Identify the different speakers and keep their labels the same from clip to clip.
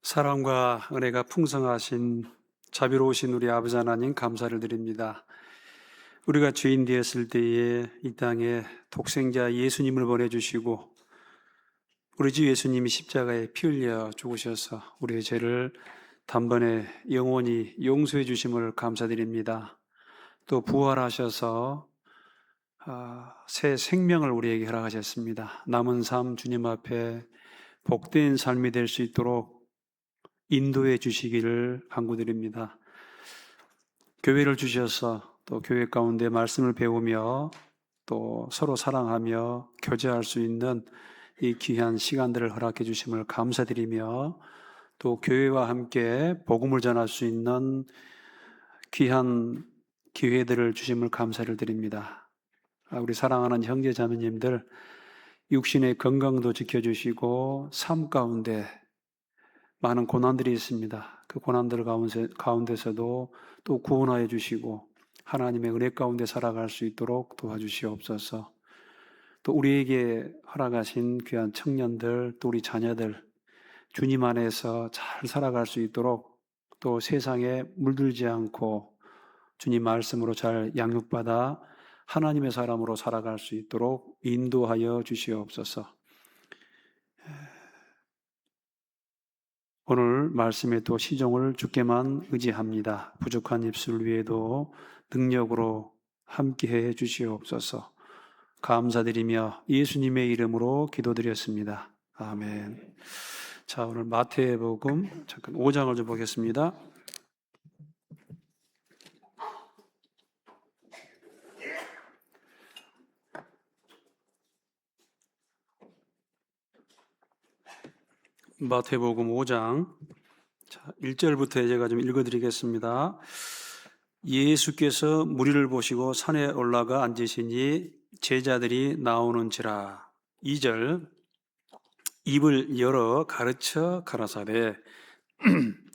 Speaker 1: 사랑과 은혜가 풍성하신 자비로우신 우리 아버지 하나님 감사를 드립니다. 우리가 죄인 되었을 때에 이 땅에 독생자 예수님을 보내주시고 우리 주 예수님이 십자가에 피 흘려 죽으셔서 우리의 죄를 단번에 영원히 용서해 주심을 감사드립니다. 또 부활하셔서 새 생명을 우리에게 허락하셨습니다. 남은 삶 주님 앞에 복된 삶이 될 수 있도록 인도해 주시기를 간구드립니다. 교회를 주셔서 또 교회 가운데 말씀을 배우며 또 서로 사랑하며 교제할 수 있는 이 귀한 시간들을 허락해 주심을 감사드리며 또 교회와 함께 복음을 전할 수 있는 귀한 기회들을 주심을 감사를 드립니다. 우리 사랑하는 형제 자매님들 육신의 건강도 지켜주시고 삶 가운데 많은 고난들이 있습니다. 그 고난들 가운데서도 또 구원하여 주시고 하나님의 은혜 가운데 살아갈 수 있도록 도와주시옵소서. 또 우리에게 허락하신 귀한 청년들, 또 우리 자녀들 주님 안에서 잘 살아갈 수 있도록 또 세상에 물들지 않고 주님 말씀으로 잘 양육받아 하나님의 사람으로 살아갈 수 있도록 인도하여 주시옵소서. 오늘 말씀의 또 시종을 주께만 의지합니다. 부족한 입술 위에도 능력으로 함께해 주시옵소서. 감사드리며 예수님의 이름으로 기도드렸습니다. 아멘. 자, 오늘 마태복음 잠깐 5장을 좀 보겠습니다. 마태복음 5장 1절부터 제가 좀 읽어드리겠습니다. 예수께서 무리를 보시고 산에 올라가 앉으시니 제자들이 나오는지라. 2절 입을 열어 가르쳐 가라사대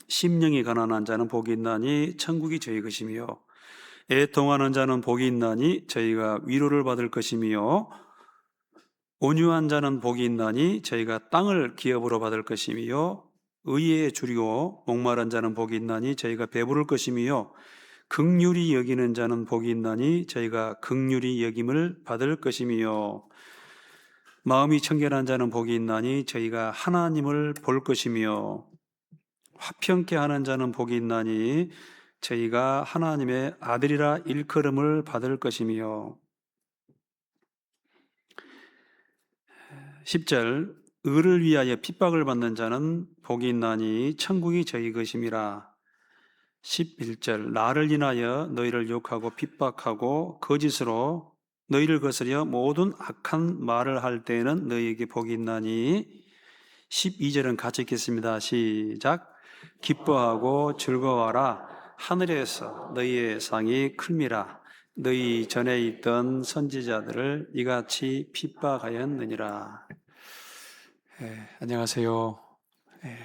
Speaker 1: 심령이 가난한 자는 복이 있나니 천국이 저희 것이며 애통하는 자는 복이 있나니 저희가 위로를 받을 것이며 온유한 자는 복이 있나니 저희가 땅을 기업으로 받을 것이며 의에 줄이고 목마른 자는 복이 있나니 저희가 배부를 것이며 긍휼히 여기는 자는 복이 있나니 저희가 긍휼히 여김을 받을 것이며 마음이 청결한 자는 복이 있나니 저희가 하나님을 볼 것이며 화평케 하는 자는 복이 있나니 저희가 하나님의 아들이라 일컬음을 받을 것이며 10절 의를 위하여 핍박을 받는 자는 복이 있나니 천국이 저희 것임이라. 11절 나를 인하여 너희를 욕하고 핍박하고 거짓으로 너희를 거스려 모든 악한 말을 할 때에는 너희에게 복이 있나니 12절은 같이 읽겠습니다. 시작. 기뻐하고 즐거워하라 하늘에서 너희의 상이 클미라. 너희 전에 있던 선지자들을 이같이 핍박하였느니라. 안녕하세요. 네,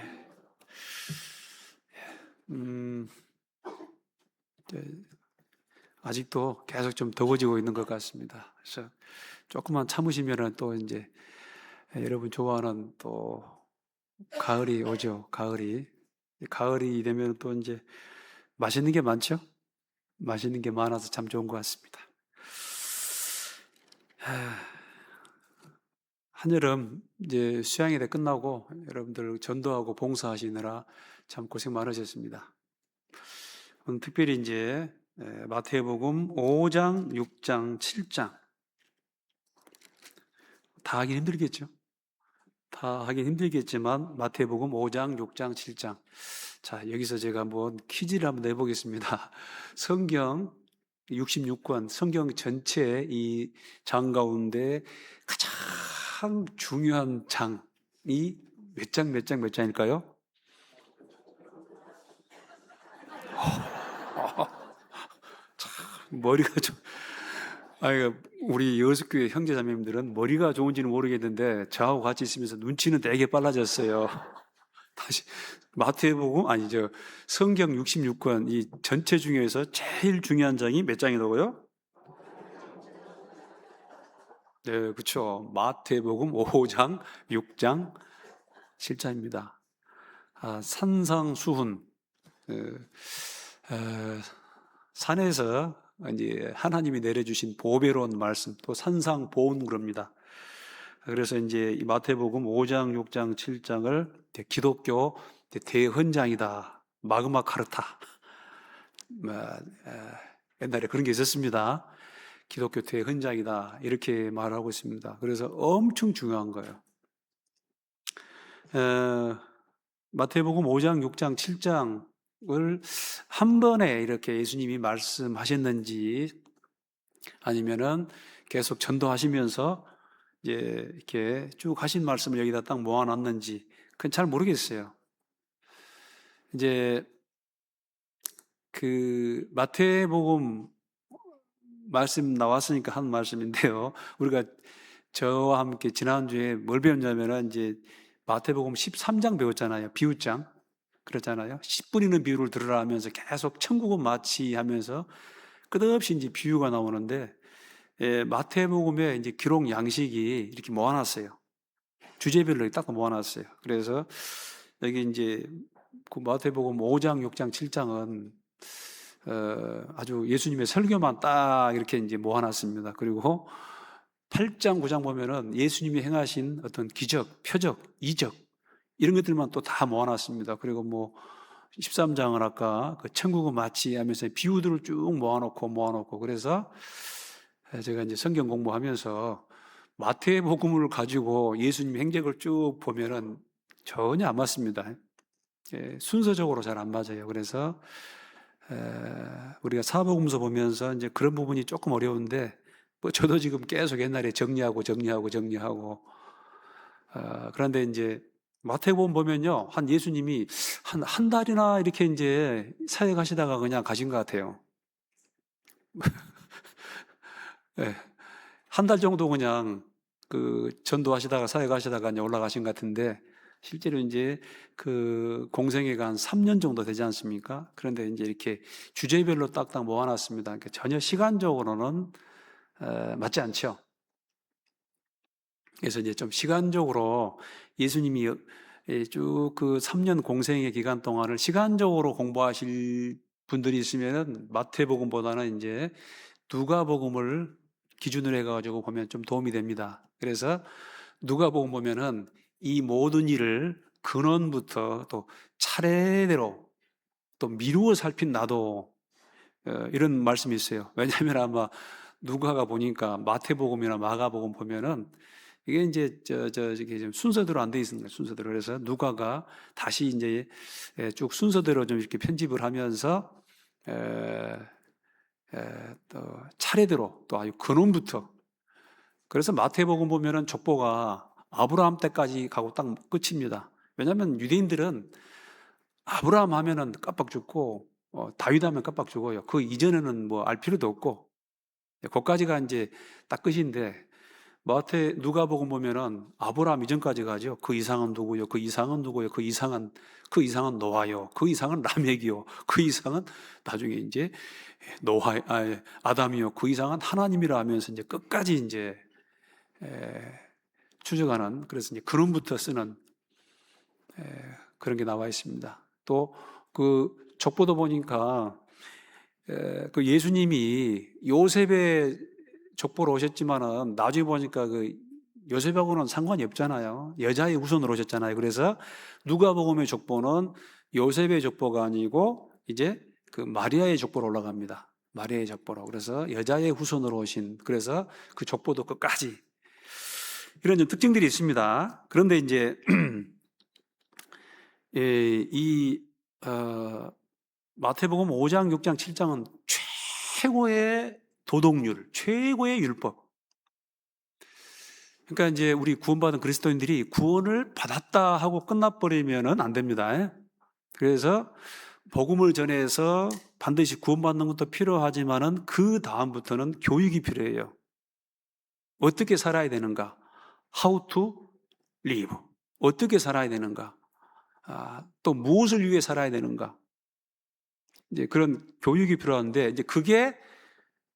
Speaker 1: 아직도 계속 좀 더워지고 있는 것 같습니다. 그래서 조금만 참으시면은 또 이제 여러분 좋아하는 또 가을이 오죠. 가을이 되면 또 이제 맛있는 게 많죠. 맛있는 게 많아서 참 좋은 것 같습니다. 한여름 이제 수양이 다 끝나고 여러분들 전도하고 봉사하시느라 참 고생 많으셨습니다. 오늘 특별히 이제 마태복음 5장, 6장, 7장 다 하긴 힘들겠죠. 다 하긴 힘들겠지만 마태복음 5장, 6장, 7장. 자, 여기서 제가 한번 퀴즈를 한번 내보겠습니다. 성경 66권, 성경 전체 이 장 가운데 가장 중요한 장이 몇 장, 몇 장, 몇 장일까요? 머리가 좀, 우리 여수교회 형제자매님들은 머리가 좋은지는 모르겠는데 저하고 같이 있으면서 눈치는 되게 빨라졌어요. 다시 마태복음 아니죠. 성경 66권 이 전체 중에서 제일 중요한 장이 몇 장이라고요? 네, 그렇죠. 마태복음 5장, 6장, 7장입니다. 산상수훈, 산에서 이제 하나님이 내려주신 보배로운 말씀, 또 산상보훈 그럽니다. 그래서 이제 이 마태복음 5장, 6장, 7장을 기독교 대헌장이다, 마그마 카르타. 옛날에 그런 게 있었습니다. 기독교 대헌장이다, 이렇게 말하고 있습니다. 그래서 엄청 중요한 거예요. 마태복음 5장, 6장, 7장을 한 번에 이렇게 예수님이 말씀하셨는지 아니면은 계속 전도하시면서 이제 이렇게 쭉 하신 말씀을 여기다 딱 모아놨는지 그건 잘 모르겠어요. 이제 그 마태복음 말씀 나왔으니까 한 말씀인데요. 우리가 저와 함께 지난주에 뭘 배웠냐면은 이제 마태복음 13장 배웠잖아요. 비유장. 그렇잖아요. 10분이는 비유를 들으라 하면서 계속 천국은 마치 하면서 끝없이 이제 비유가 나오는데, 마태복음에 이제 기록 양식이 이렇게 모아놨어요. 주제별로 딱 모아놨어요. 그래서 여기 이제 그 마태복음 5장, 6장, 7장은 아주 예수님의 설교만 딱 이렇게 이제 모아놨습니다. 그리고 8장, 9장 보면은 예수님이 행하신 어떤 기적, 표적, 이적 이런 것들만 또 다 모아놨습니다. 그리고 뭐 13장은 아까 그 천국은 마치 하면서 비유들을 쭉 모아놓고 그래서 제가 이제 성경 공부하면서 마태복음을 가지고 예수님 행적을 쭉 보면은 전혀 안 맞습니다. 순서적으로 잘 안 맞아요. 그래서 우리가 사복음서 보면서 이제 그런 부분이 조금 어려운데, 뭐 저도 지금 계속 옛날에 정리하고 그런데 이제 마태복음 보면요, 한 예수님이 한 달이나 이렇게 이제 사역하시다가 그냥 가신 것 같아요. 네, 한 달 정도 그냥 그 전도하시다가 사역하시다가 이제 올라가신 것 같은데, 실제로 이제 그 공생애가 한 3년 정도 되지 않습니까? 그런데 이제 이렇게 주제별로 딱딱 모아놨습니다. 그러니까 전혀 시간적으로는 맞지 않죠. 그래서 이제 좀 시간적으로 예수님이 쭉 그 3년 공생의 기간 동안을 시간적으로 공부하실 분들이 있으면은 마태복음보다는 이제 누가복음을 기준으로 해가지고 보면 좀 도움이 됩니다. 그래서 누가복음 보면은 이 모든 일을 근원부터 또 차례대로 또 미루어 살핀 나도, 이런 말씀이 있어요. 왜냐하면 아마 누가가 보니까 마태복음이나 마가복음 보면은 이게 이제 이게 좀 순서대로 안 돼 있는 거예요. 순서대로. 그래서 누가가 다시 이제 쭉 순서대로 좀 이렇게 편집을 하면서 에, 또 차례대로 또 아주 근원부터. 그래서 마태복음 보면은 족보가 아브라함 때까지 가고 딱 끝입니다. 왜냐하면 유대인들은 아브라함 하면은 깜빡 죽고 다윗 하면 깜빡 죽어요. 그 이전에는 뭐 알 필요도 없고, 거기까지가 이제 딱 끝인데, 누가복음 보면은 아브라함 이전까지 가죠. 그 이상은 누구요? 그 이상은 누구요? 그 이상은 노아요. 그 이상은 라멕이요. 그 이상은 나중에 이제 아담이요. 그 이상은 하나님이라 하면서 이제 끝까지 이제 추적하는, 그래서 이제 근원부터 쓰는 그런 게 나와 있습니다. 또 그 족보도 보니까 그 예수님이 요셉의 족보로 오셨지만은 나중에 보니까 그 요셉하고는 상관이 없잖아요. 여자의 후손으로 오셨잖아요. 그래서 누가복음의 족보는 요셉의 족보가 아니고 이제 그 마리아의 족보로 올라갑니다. 마리아의 족보로. 그래서 여자의 후손으로 오신, 그래서 그 족보도 끝까지 이런 좀 특징들이 있습니다. 그런데 이제 이 마태복음 5장, 6장, 7장은 최고의 도덕률, 최고의 율법. 그러니까 이제 우리 구원받은 그리스도인들이 구원을 받았다 하고 끝나버리면은 안 됩니다. 그래서 복음을 전해서 반드시 구원받는 것도 필요하지만은 그 다음부터는 교육이 필요해요. 어떻게 살아야 되는가? How to live. 어떻게 살아야 되는가? 또 무엇을 위해 살아야 되는가? 이제 그런 교육이 필요한데, 이제 그게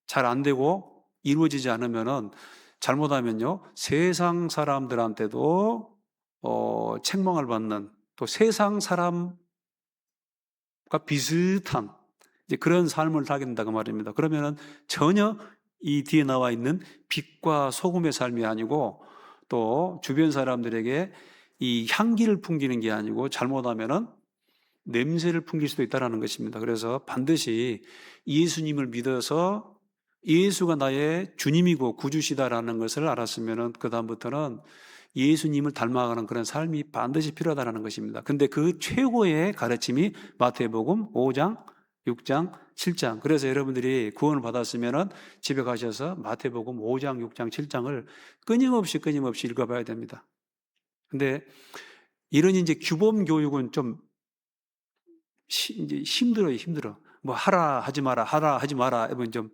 Speaker 1: 잘 안 되고 이루어지지 않으면은, 잘못하면요, 세상 사람들한테도 책망을 받는, 또 세상 사람과 비슷한 이제 그런 삶을 살게 된다고 말입니다. 그러면은 전혀 이 뒤에 나와 있는 빛과 소금의 삶이 아니고 또 주변 사람들에게 이 향기를 풍기는 게 아니고 잘못하면은 냄새를 풍길 수도 있다는 것입니다. 그래서 반드시 예수님을 믿어서 예수가 나의 주님이고 구주시다라는 것을 알았으면 그 다음부터는 예수님을 닮아가는 그런 삶이 반드시 필요하다는 것입니다. 근데 그 최고의 가르침이 마태복음 5장, 6장, 7장. 그래서 여러분들이 구원을 받았으면 집에 가셔서 마태복음 5장, 6장, 7장을 끊임없이 읽어봐야 됩니다. 근데 이런 이제 규범 교육은 좀 이제 힘들어. 뭐 하라 하지 마라, 하라 하지 마라. 이건 좀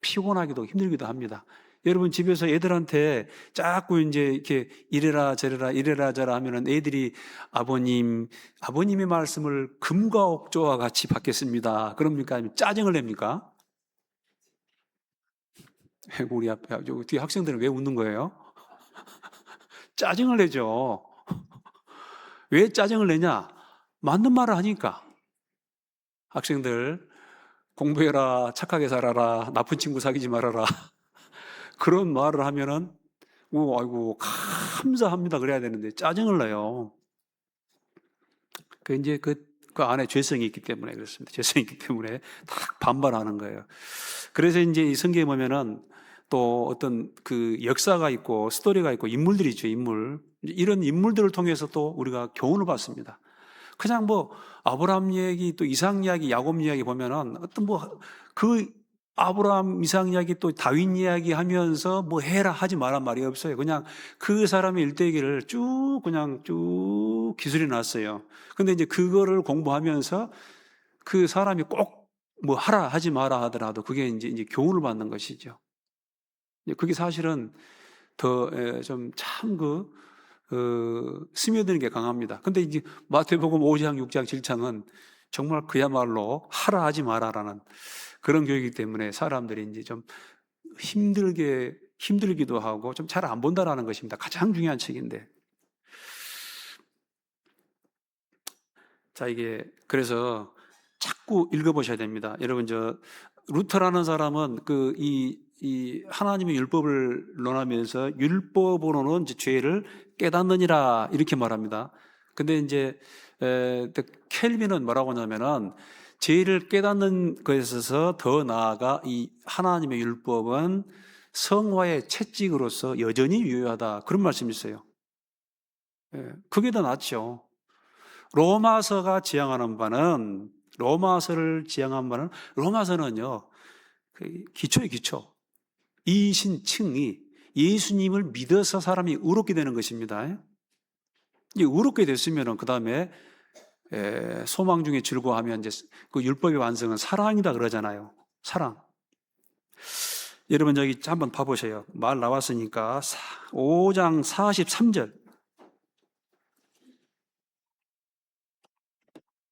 Speaker 1: 피곤하기도 힘들기도 합니다. 여러분 집에서 애들한테 자꾸 이제 이렇게 이래라 저래라 하면은 애들이 아버님의 말씀을 금과 옥조와 같이 받겠습니다. 그럽니까? 아니면 짜증을 냅니까? 우리 앞에 뒤에 학생들은 왜 웃는 거예요? 짜증을 내죠. 왜 짜증을 내냐? 맞는 말을 하니까. 학생들 공부해라, 착하게 살아라, 나쁜 친구 사귀지 말아라. 그런 말을 하면은 아이고 감사합니다 그래야 되는데 짜증을 내요. 그 이제 그 안에 죄성이 있기 때문에 그렇습니다. 죄성이 있기 때문에 딱 반발하는 거예요. 그래서 이제 이 성경에 보면은 또 어떤 그 역사가 있고 스토리가 있고 인물들이 있죠. 이런 인물들을 통해서 또 우리가 교훈을 받습니다. 그냥 뭐 아브라함 이야기 또 이삭 이야기 야곱 이야기 보면은 어떤 뭐 그 아브라함 이삭 이야기 또 다윗 이야기 하면서 뭐 해라 하지 마란 말이 없어요. 그냥 그 사람의 일대기를 쭉 기술이 났어요. 근데 이제 그거를 공부하면서 그 사람이 꼭 뭐 하라 하지 마라 하더라도 그게 이제 교훈을 받는 것이죠. 그게 사실은 더 좀 참 스며드는 게 강합니다. 근데 이제 마태복음 5장, 6장, 7장은 정말 그야말로 하라 하지 마라라는 그런 교육이기 때문에 사람들이 이제 좀 힘들기도 하고 좀 잘 안 본다라는 것입니다. 가장 중요한 책인데. 자, 이게 그래서 자꾸 읽어보셔야 됩니다. 여러분, 루터라는 사람은 이 하나님의 율법을 논하면서 율법으로는 이제 죄를 깨닫느니라 이렇게 말합니다. 근데 이제 켈빈은 뭐라고 하냐면은 죄를 깨닫는 것에 있어서 더 나아가 이 하나님의 율법은 성화의 채찍으로서 여전히 유효하다 그런 말씀이 있어요. 그게 더 낫죠. 로마서를 지향한 바는 로마서는요 기초예요, 기초. 이신층이 예수님을 믿어서 사람이 의롭게 되는 것입니다. 의롭게 됐으면 그 다음에 소망 중에 즐거워하면 이제 그 율법의 완성은 사랑이다 그러잖아요. 사랑. 여러분 여기 한번 봐보세요. 말 나왔으니까 5장 43절.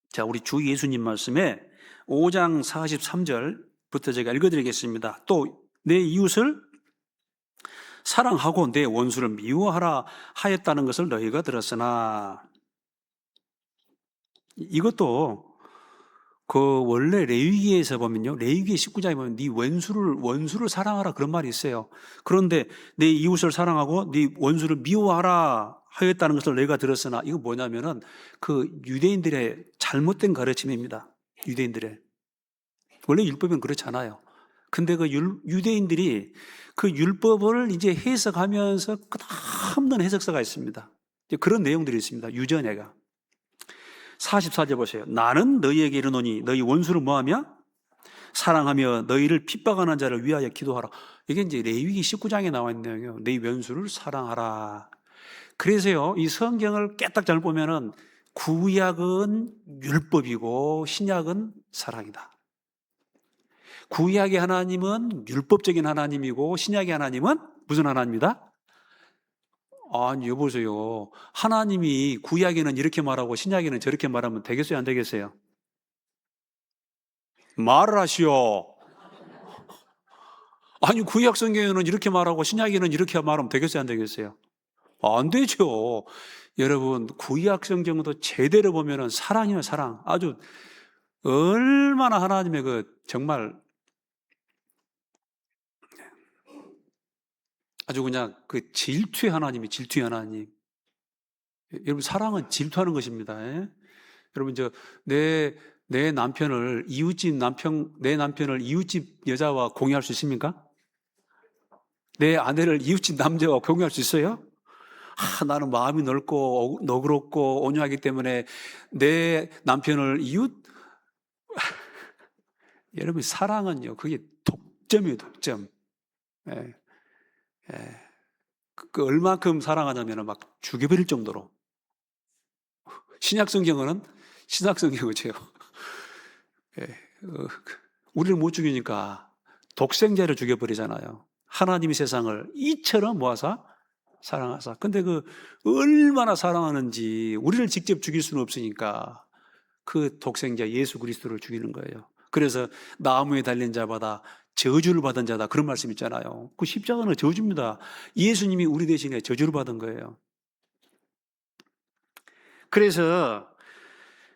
Speaker 1: 자, 우리 주 예수님 말씀에 5장 43절부터 제가 읽어드리겠습니다. 또 내 이웃을 사랑하고 내 원수를 미워하라 하였다는 것을 너희가 들었으나, 이것도 원래 레위기에서 보면요, 레위기 19장에 보면 네 원수를 사랑하라 그런 말이 있어요. 그런데 내 이웃을 사랑하고 네 원수를 미워하라 하였다는 것을 너희가 들었으나, 이거 뭐냐면은 그 유대인들의 잘못된 가르침입니다. 유대인들의 원래 율법은 그렇잖아요. 근데 그 유대인들이 그 율법을 이제 해석하면서 끝없는 해석서가 있습니다. 그런 내용들이 있습니다. 유전해가. 44절 보세요. 나는 너희에게 이르노니 너희 원수를 뭐하며? 사랑하며 너희를 핍박하는 자를 위하여 기도하라. 이게 이제 레위기 19장에 나와 있는 내용이에요. 너희 원수를 사랑하라. 그래서요, 이 성경을 깨딱 잘 보면은 구약은 율법이고 신약은 사랑이다. 구약의 하나님은 율법적인 하나님이고 신약의 하나님은 무슨 하나님이다? 아니, 여보세요. 하나님이 구약에는 이렇게 말하고 신약에는 저렇게 말하면 되겠어요, 안 되겠어요? 말을 하시오. 아니, 구약 성경에는 이렇게 말하고 신약에는 이렇게 말하면 되겠어요, 안 되겠어요? 안 되죠. 여러분, 구약 성경도 제대로 보면은 사랑이에요, 사랑. 아주 얼마나 하나님의 정말 아주 그냥 질투의 하나님이 질투의 하나님. 여러분, 사랑은 질투하는 것입니다. 예? 여러분, 내 남편을 내 남편을 이웃집 여자와 공유할 수 있습니까? 내 아내를 이웃집 남자와 공유할 수 있어요? 나는 마음이 넓고 너그럽고 온유하기 때문에 내 남편을 여러분, 사랑은요, 그게 독점이에요, 독점. 예, 예. 얼마큼 사랑하냐면 막 죽여버릴 정도로. 신약 성경은 제요. 예, 우리를 못 죽이니까 독생자를 죽여버리잖아요. 하나님이 세상을 이처럼 모아서 사랑하사. 근데 얼마나 사랑하는지 우리를 직접 죽일 수는 없으니까 그 독생자 예수 그리스도를 죽이는 거예요. 그래서 나무에 달린 자마다 저주를 받은 자다, 그런 말씀 있잖아요. 그 십자가는 저주입니다. 예수님이 우리 대신에 저주를 받은 거예요. 그래서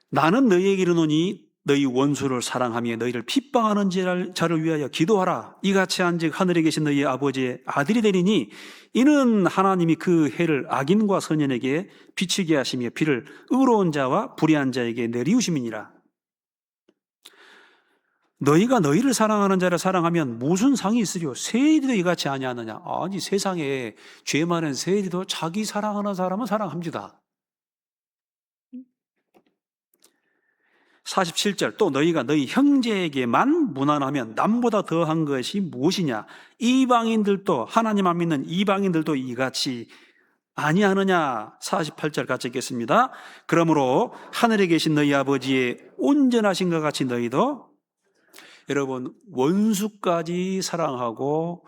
Speaker 1: 나는 너희에게 이르노니 너희 원수를 사랑하며 너희를 핍박하는 자를 위하여 기도하라. 이같이 한즉 하늘에 계신 너희 아버지의 아들이 되리니 이는 하나님이 그 해를 악인과 선인에게 비치게 하시며 비를 의로운 자와 불의한 자에게 내리우심이니라. 너희가 너희를 사랑하는 자를 사랑하면 무슨 상이 있으리요? 세리도 이같이 아니하느냐? 아니, 세상에 죄 많은 세리도 자기 사랑하는 사람은 사랑합니다. 47절, 또 너희가 너희 형제에게만 무난하면 남보다 더한 것이 무엇이냐? 이방인들도, 하나님 안 믿는 이방인들도 이같이 아니하느냐? 48절 같이 읽겠습니다. 그러므로 하늘에 계신 너희 아버지의 온전하신 것 같이 너희도, 여러분, 원수까지 사랑하고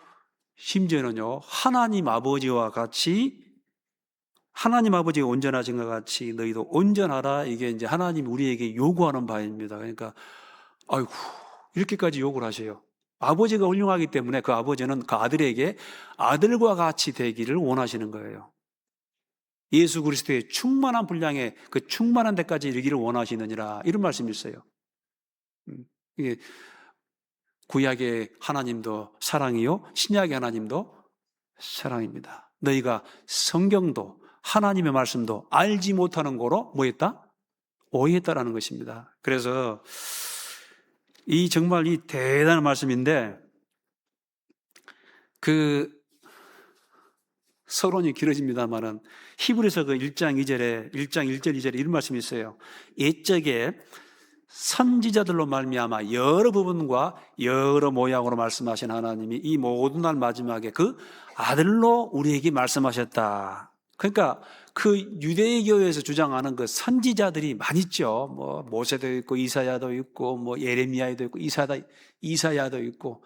Speaker 1: 심지어는요, 하나님 아버지와 같이, 하나님 아버지가 온전하신 것 같이 너희도 온전하라. 이게 이제 하나님이 우리에게 요구하는 바입니다. 그러니까 아이고, 이렇게까지 요구를 하셔요. 아버지가 훌륭하기 때문에 그 아버지는 그 아들에게 아들과 같이 되기를 원하시는 거예요. 예수 그리스도의 충만한 분량에 그 충만한 데까지 이르기를 원하시느니라, 이런 말씀이 있어요. 이게 구약의 하나님도 사랑이요, 신약의 하나님도 사랑입니다. 너희가 성경도 하나님의 말씀도 알지 못하는 거로 뭐 했다? 오해했다라는 것입니다. 그래서 정말 이 대단한 말씀인데, 서론이 길어집니다만은 히브리서 1장 1절 2절에 이런 말씀이 있어요. 옛적에 선지자들로 말미암아 여러 부분과 여러 모양으로 말씀하신 하나님이 이 모든 날 마지막에 그 아들로 우리에게 말씀하셨다. 그러니까 유대의 교회에서 주장하는 선지자들이 많이 있죠. 뭐 모세도 있고 이사야도 있고 뭐 예레미야도 있고 이사야도 있고,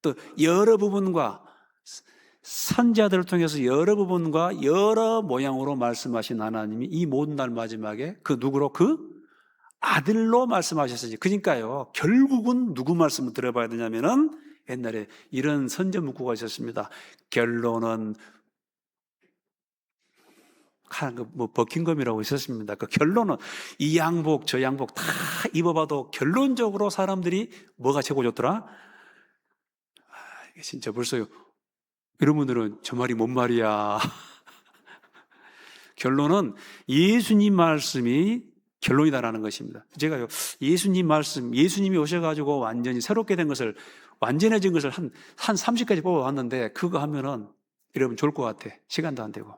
Speaker 1: 또 여러 부분과 선지자들을 통해서 여러 부분과 여러 모양으로 말씀하신 하나님이 이 모든 날 마지막에 누구로? 아들로 말씀하셨으니. 그러니까요, 결국은 누구 말씀을 들어봐야 되냐면은, 옛날에 이런 선전 문구가 있었습니다. 결론은 버킹검이라고 있었습니다. 결론은 이 양복 저 양복 다 입어봐도 결론적으로 사람들이 뭐가 최고 좋더라? 이게 진짜 벌써 여러분들은 저 말이 뭔 말이야? 결론은 예수님 말씀이 결론이다라는 것입니다. 제가요, 예수님이 오셔가지고 완전히 새롭게 된 것을, 완전해진 것을 한 30가지 뽑아왔는데, 그거 하면은 여러분 좋을 것 같아. 시간도 안 되고.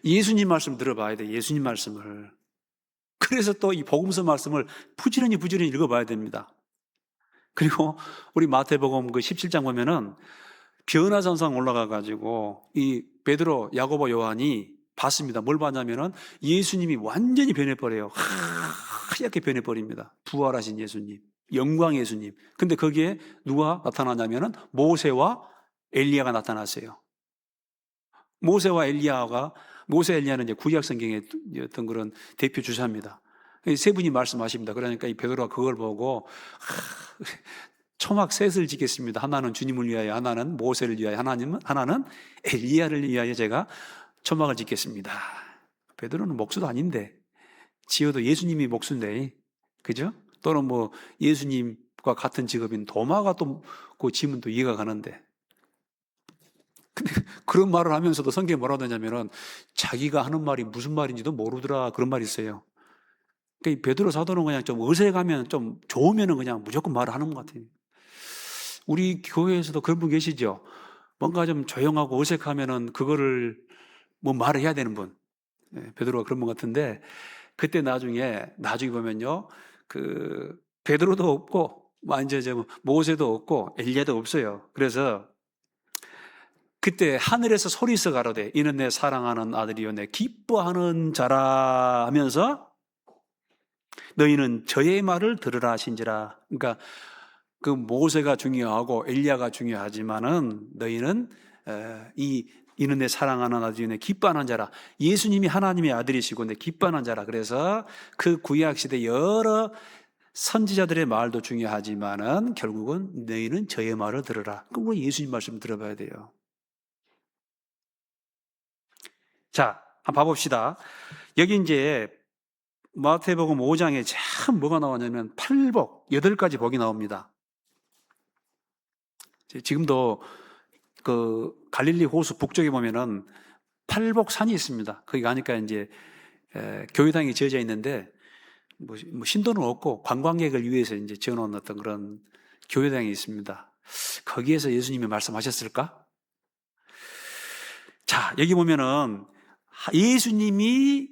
Speaker 1: 예수님 말씀 들어봐야 돼, 예수님 말씀을. 그래서 또 이 복음서 말씀을 부지런히 읽어봐야 됩니다. 그리고 우리 마태복음 17장 보면은 변화산상 올라가가지고 이 베드로, 야고보, 요한이 봤습니다. 뭘 봤냐면은 예수님이 완전히 변해버려요. 하얗게 변해버립니다. 부활하신 예수님, 영광 예수님. 근데 거기에 누가 나타나냐면은 모세와 엘리야가 나타났어요. 모세 엘리야는 이제 구약 성경의 어떤 그런 대표 주자입니다. 세 분이 말씀하십니다. 그러니까 이 베드로가 그걸 보고 초막 셋을 짓겠습니다. 하나는 주님을 위하여, 하나는 모세를 위하여, 하나는 엘리야를 위하여 제가 초막을 짓겠습니다. 베드로는 목수도 아닌데, 지어도 예수님이 목수인데, 그죠? 또는 뭐 예수님과 같은 직업인 도마가 또 그 지면 또 이해가 가는데, 근데 그런 말을 하면서도 성경에 뭐라고 하냐면은 자기가 하는 말이 무슨 말인지도 모르더라, 그런 말이 있어요. 그러니까 이 베드로 사도는 그냥 좀 어색하면, 좀 좋으면은 그냥 무조건 말을 하는 것 같아요. 우리 교회에서도 그런 분 계시죠? 뭔가 좀 조용하고 어색하면은 그거를 뭐 말을 해야 되는 분. 베드로가 그런 분 같은데, 그때 나중에 보면요, 그 베드로도 없고, 이제 모세도 없고 엘리야도 없어요. 그래서 그때 하늘에서 소리 있어 가로되 이는 내 사랑하는 아들이요 내 기뻐하는 자라 하면서 너희는 저의 말을 들으라 하신지라. 그러니까 그 모세가 중요하고 엘리야가 중요하지만은 너희는 이는 내 사랑하는 아들이요 내 기뻐하는 자라. 예수님이 하나님의 아들이시고 내 기뻐하는 자라. 그래서 그 구약 시대 여러 선지자들의 말도 중요하지만은 결국은 너희는 저의 말을 들으라. 그럼 우리 예수님 말씀 들어봐야 돼요. 자, 한번 봐봅시다. 여기 이제 마태복음 5장에 참 뭐가 나왔냐면 팔복, 8가지 복이 나옵니다. 지금도 그 갈릴리 호수 북쪽에 보면은 팔복산이 있습니다. 거기 가니까 이제 교회당이 지어져 있는데 뭐 신도는 없고 관광객을 위해서 이제 지어놓은 어떤 그런 교회당이 있습니다. 거기에서 예수님이 말씀하셨을까? 자, 여기 보면은 예수님이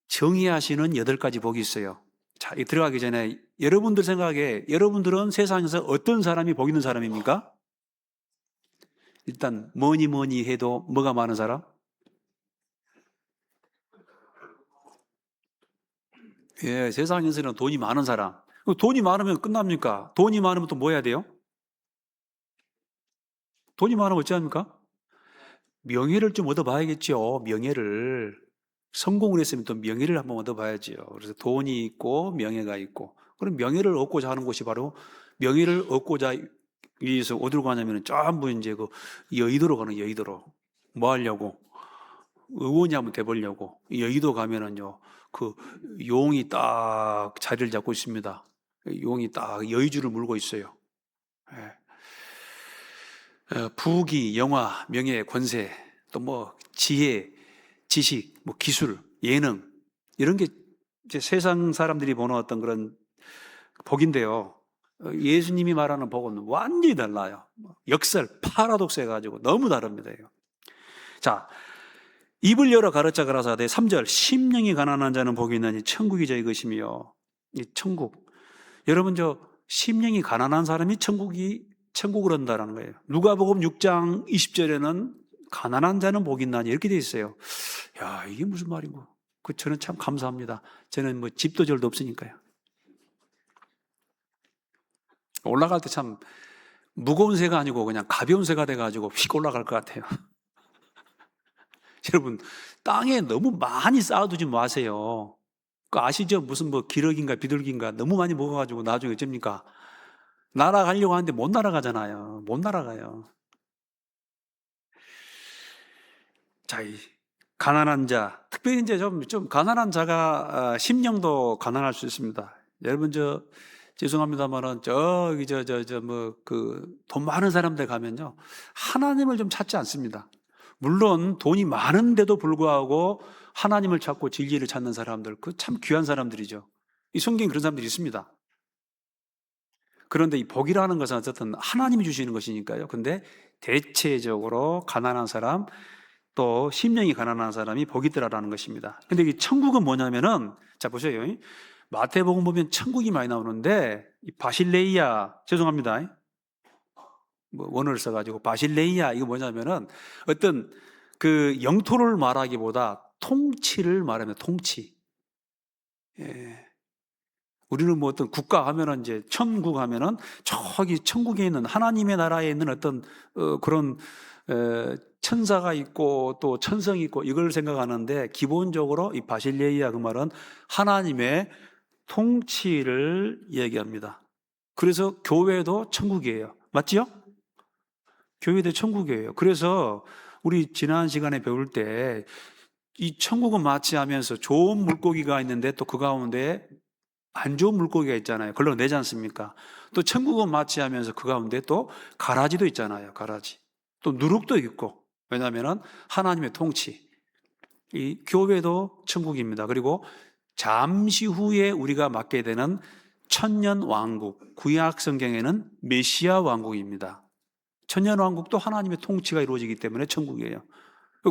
Speaker 1: 정의하시는 8가지 복이 있어요. 자, 이 들어가기 전에 여러분들 생각에 여러분들은 세상에서 어떤 사람이 복 있는 사람입니까? 일단 뭐니 해도 뭐가 많은 사람? 예, 세상에서는 돈이 많은 사람. 돈이 많으면 끝납니까? 돈이 많으면 또 뭐 해야 돼요? 돈이 많으면 어찌합니까? 명예를 좀 얻어봐야겠죠. 명예를. 성공을 했으면 또 명예를 한번 얻어봐야지요. 그래서 돈이 있고 명예가 있고, 그럼 명예를 얻고자 하는 곳이 바로, 명예를 얻고자 위해서 어디로 가냐면 전부 이제 그 여의도로 가는, 여의도로. 뭐 하려고? 의원이 한번 돼보려고. 여의도 가면은요, 그 용이 딱 자리를 잡고 있습니다. 용이 딱 여의주를 물고 있어요. 예. 부귀, 영화, 명예, 권세, 또 뭐 지혜, 지식, 뭐 기술, 예능, 이런 게 이제 세상 사람들이 보는 어떤 그런 복인데요. 예수님이 말하는 복은 완전히 달라요. 역설, 파라독스 해가지고 너무 다릅니다. 자, 입을 열어 가르쳐 가라사대 3절 심령이 가난한 자는 복이 있나니 천국이 저희 것이며. 이 천국, 여러분 저 심령이 가난한 사람이 천국을 온다라는 거예요. 누가복음 6장 20절에는 가난한 자는 복이 있나니 이렇게 돼 있어요. 야, 이게 무슨 말이고? 저는 참 감사합니다. 저는 뭐 집도 절도 없으니까요. 올라갈 때 참 무거운 새가 아니고 그냥 가벼운 새가 돼가지고 휙 올라갈 것 같아요. 여러분, 땅에 너무 많이 쌓아두지 마세요. 아시죠? 무슨 뭐 기러기인가 비둘기인가 너무 많이 먹어가지고 나중에 어쩝니까? 날아가려고 하는데 못 날아가잖아요. 못 날아가요. 자, 이 가난한 자, 특별히 이제 좀 가난한 자가 심령도 가난할 수 있습니다. 여러분 죄송합니다만은 뭐 돈 많은 사람들 가면요 하나님을 좀 찾지 않습니다. 물론 돈이 많은데도 불구하고 하나님을 찾고 진리를 찾는 사람들, 그 참 귀한 사람들이죠. 이 성경에 그런 사람들이 있습니다. 그런데 이 복이라는 것은 어쨌든 하나님이 주시는 것이니까요. 근데 대체적으로 가난한 사람, 또 심령이 가난한 사람이 복이 있더라라는 것입니다. 근데 이 천국은 뭐냐면은, 자 보세요. 마태복음 보면 천국이 많이 나오는데 이 바실레이아, 죄송합니다. 뭐 원어를 써가지고 바실레이아, 이거 뭐냐면은 어떤 그 영토를 말하기보다 통치를 말합니다. 통치. 예. 우리는 뭐 어떤 국가 하면은 이제 천국 하면은 저기 천국에 있는 하나님의 나라에 있는 어떤 그런 천사가 있고 또 천성이 있고 이걸 생각하는데, 기본적으로 이 바실레이아 그 말은 하나님의 통치를 얘기합니다. 그래서 교회도 천국이에요. 맞지요? 교회도 천국이에요. 그래서 우리 지난 시간에 배울 때 이 천국은 마치 하면서 좋은 물고기가 있는데 또 그 가운데 안 좋은 물고기가 있잖아요. 걸러내지 않습니까? 또 천국은 마치 하면서 그 가운데 또 가라지도 있잖아요. 가라지. 또 누룩도 있고. 왜냐하면 하나님의 통치. 이 교회도 천국입니다. 그리고 잠시 후에 우리가 맡게 되는 천년 왕국, 구약 성경에는 메시아 왕국입니다. 천년 왕국도 하나님의 통치가 이루어지기 때문에 천국이에요.